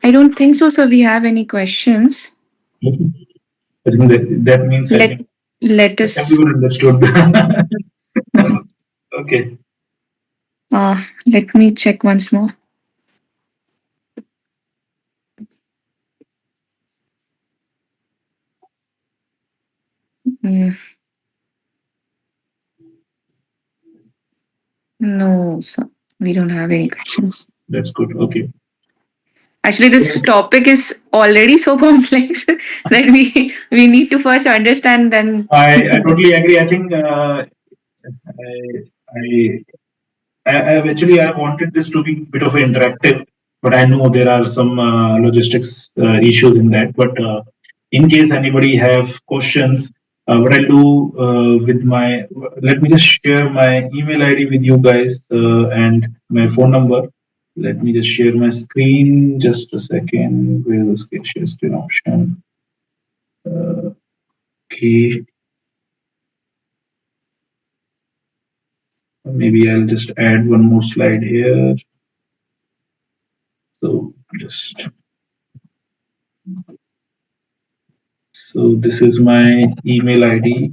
I don't think so. So we have any questions? I think that means I Let think let us. everyone understood. Okay. Let me check once more. Mm, no, so we don't have any questions. That's good. Okay. Actually, this topic is already so complex that we need to first understand. Then, I totally agree. I think I, I I have actually I wanted this to be a bit of an interactive, but I know there are some logistics issues in that. But in case anybody have questions, what I do with my let me just share my email ID with you guys and my phone number. Let me just share my screen. Just a second. Where is the screen share screen option? Uh, okay, maybe I'll just add one more slide here. So just so this is my email ID,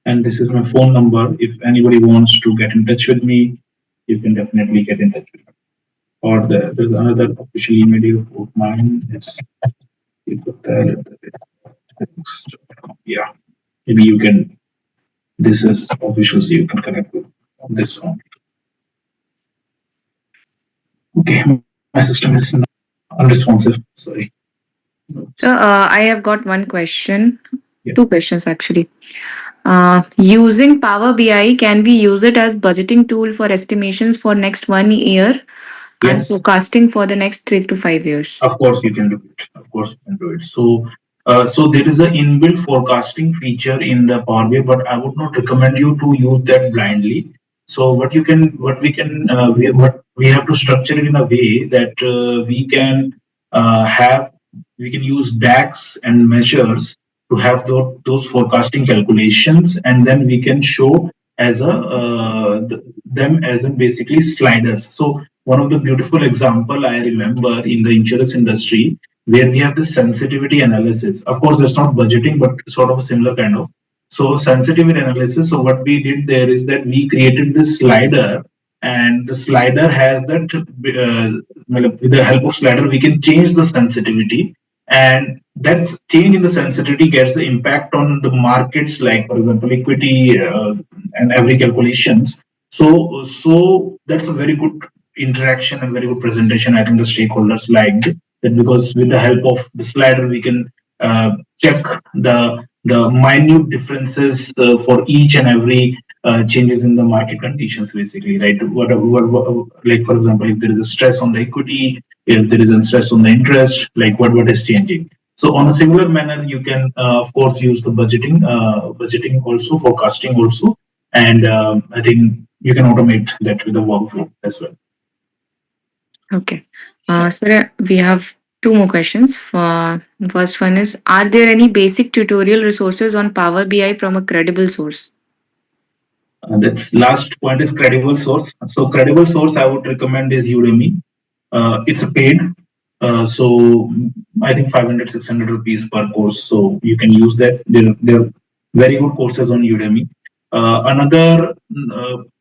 and this is my phone number. If anybody wants to get in touch with me, you can definitely get in touch with me. Or there's another official email of mine. It's yeah. Maybe you can. This is official, so you can connect with this one. Okay, my system is not unresponsive. Sorry. So I have got one question, Yeah. two questions actually. Using Power BI, can we use it as budgeting tool for estimations for next 1 year and Yes. forecasting for the next 3 to 5 years? Of course, you can do it. Of course, you can do it. So there is an inbuilt forecasting feature in the Power BI, but I would not recommend you to use that blindly. So what we have to structure it in a way that we can use DAX and measures to have those forecasting calculations, and then we can show as them as in basically sliders. So one of the beautiful example I remember in the insurance industry where we have the sensitivity analysis. Of course, that's not budgeting, but sort of a similar kind of. So sensitivity analysis. So what we did there is that we created this slider, and the slider has that. With the help of slider, we can change the sensitivity, and that change in the sensitivity gets the impact on the markets, like for example, equity and every calculations. So that's a very good interaction and very good presentation. I think the stakeholders liked that because with the help of the slider, we can check the minute differences for each and every changes in the market conditions, basically, right? Like for example, if there is a stress on the equity, if there is a stress on the interest, like what is changing. So on a similar manner, you can of course use the budgeting also, forecasting also, and I think you can automate that with the workflow as well. Okay. Yeah. Sir, we have two more questions. First one is, are there any basic tutorial resources on Power BI from a credible source? That's last point is credible source. So credible source I would recommend is Udemy. It's a paid, so I think 500 600 rupees per course. So you can use that. There are very good courses on Udemy. Another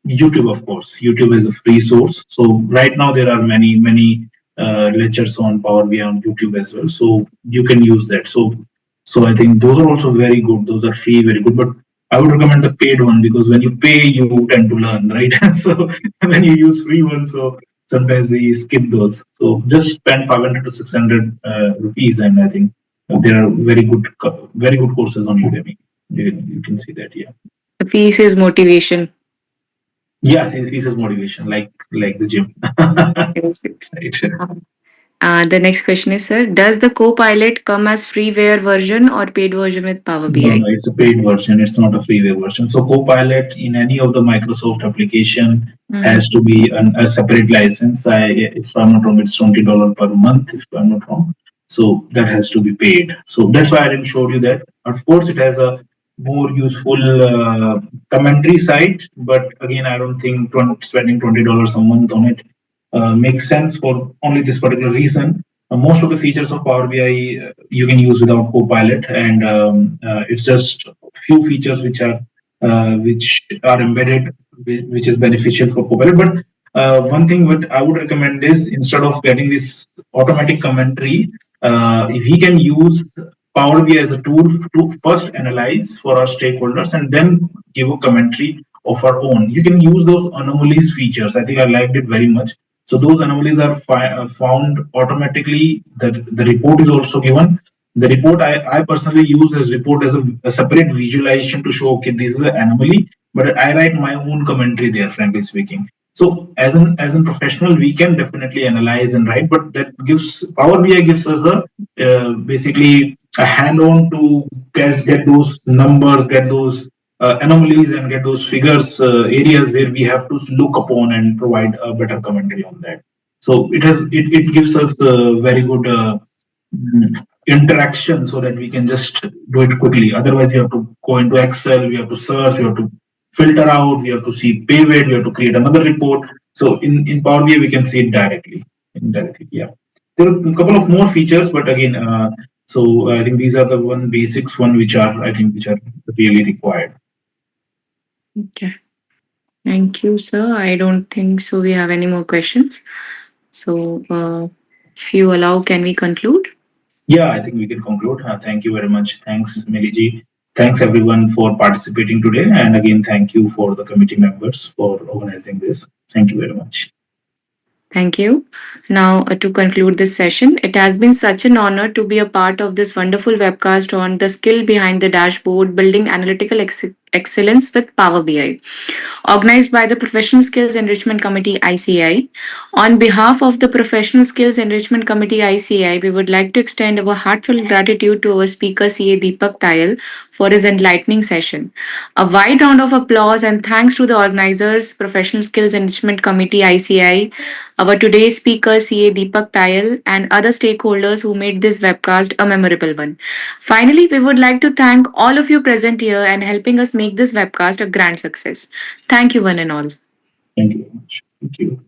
YouTube, of course. YouTube is a free source. So right now there are many lectures on Power BI on YouTube as well. So you can use that. So I think those are also very good. Those are free, very good. But I would recommend the paid one because when you pay, you tend to learn, right? So when you use free ones, so sometimes we skip those. So just spend 500 to 600 rupees, and I think there are very good courses on Udemy. You can see that, yeah. The piece is motivation. Yes, it is motivation, like the gym. Yes. Right. The next question is, sir, does the Copilot come as freeware version or paid version with Power No, BI? no, it's a paid version. It's not a freeware version. So Copilot in any of the Microsoft application Mm-hmm. has to be a separate license. If I'm not wrong, it's $20 per month. If I'm not wrong, so that has to be paid. So that's why I didn't show you that. Of course, it has a more useful commentary side, but again, I don't think spending $20 a month on it makes sense for only this particular reason. Most of the features of Power BI you can use without Copilot, and it's just a few features which are embedded, which is beneficial for Copilot. But one thing what I would recommend is instead of getting this automatic commentary, if we can use Power BI as a tool to first analyze for our stakeholders and then give a commentary of our own. You can use those anomalies features. I think I liked it very much. So those anomalies are found automatically. The report is also given. The report I personally use as report as a separate visualization to show, okay, this is an anomaly, but I write my own commentary there, frankly speaking. So as a professional, we can definitely analyze and write, but that gives Power BI gives us a basically a hand on to get those numbers, get those anomalies and get those figures, areas where we have to look upon and provide a better commentary on that. So it gives us a very good mm, interaction so that we can just do it quickly. Otherwise, we have to go into Excel, we have to search, we have to filter out, we have to see pivot, we have to create another report. So in Power BI, we can see it directly. Indirectly, yeah. There are a couple of more features, but again, I think these are the one basics one which are I think which are really required. Okay. Thank you, sir. I don't think so. We have any more questions. So, if you allow, can we conclude? Yeah, I think we can conclude. Thank you very much. Thanks, Meliji. Thanks everyone for participating today. And again, thank you for the committee members for organizing this. Thank you very much. Thank you. Now, to conclude this session, it has been such an honor to be a part of this wonderful webcast on the skill behind the dashboard, building analytical excellence with Power BI, organized by the Professional Skills Enrichment Committee ICI. On behalf of the Professional Skills Enrichment Committee ICI, we would like to extend our heartfelt gratitude to our speaker CA Deepak Tayal for his enlightening session. A wide round of applause and thanks to the organizers, Professional Skills Enrichment Committee ICI, our today's speaker CA Deepak Tayal, and other stakeholders who made this webcast a memorable one. Finally, we would like to thank all of you present here and helping us make this webcast a grand success. Thank you, one and all. Thank you very much. Thank you.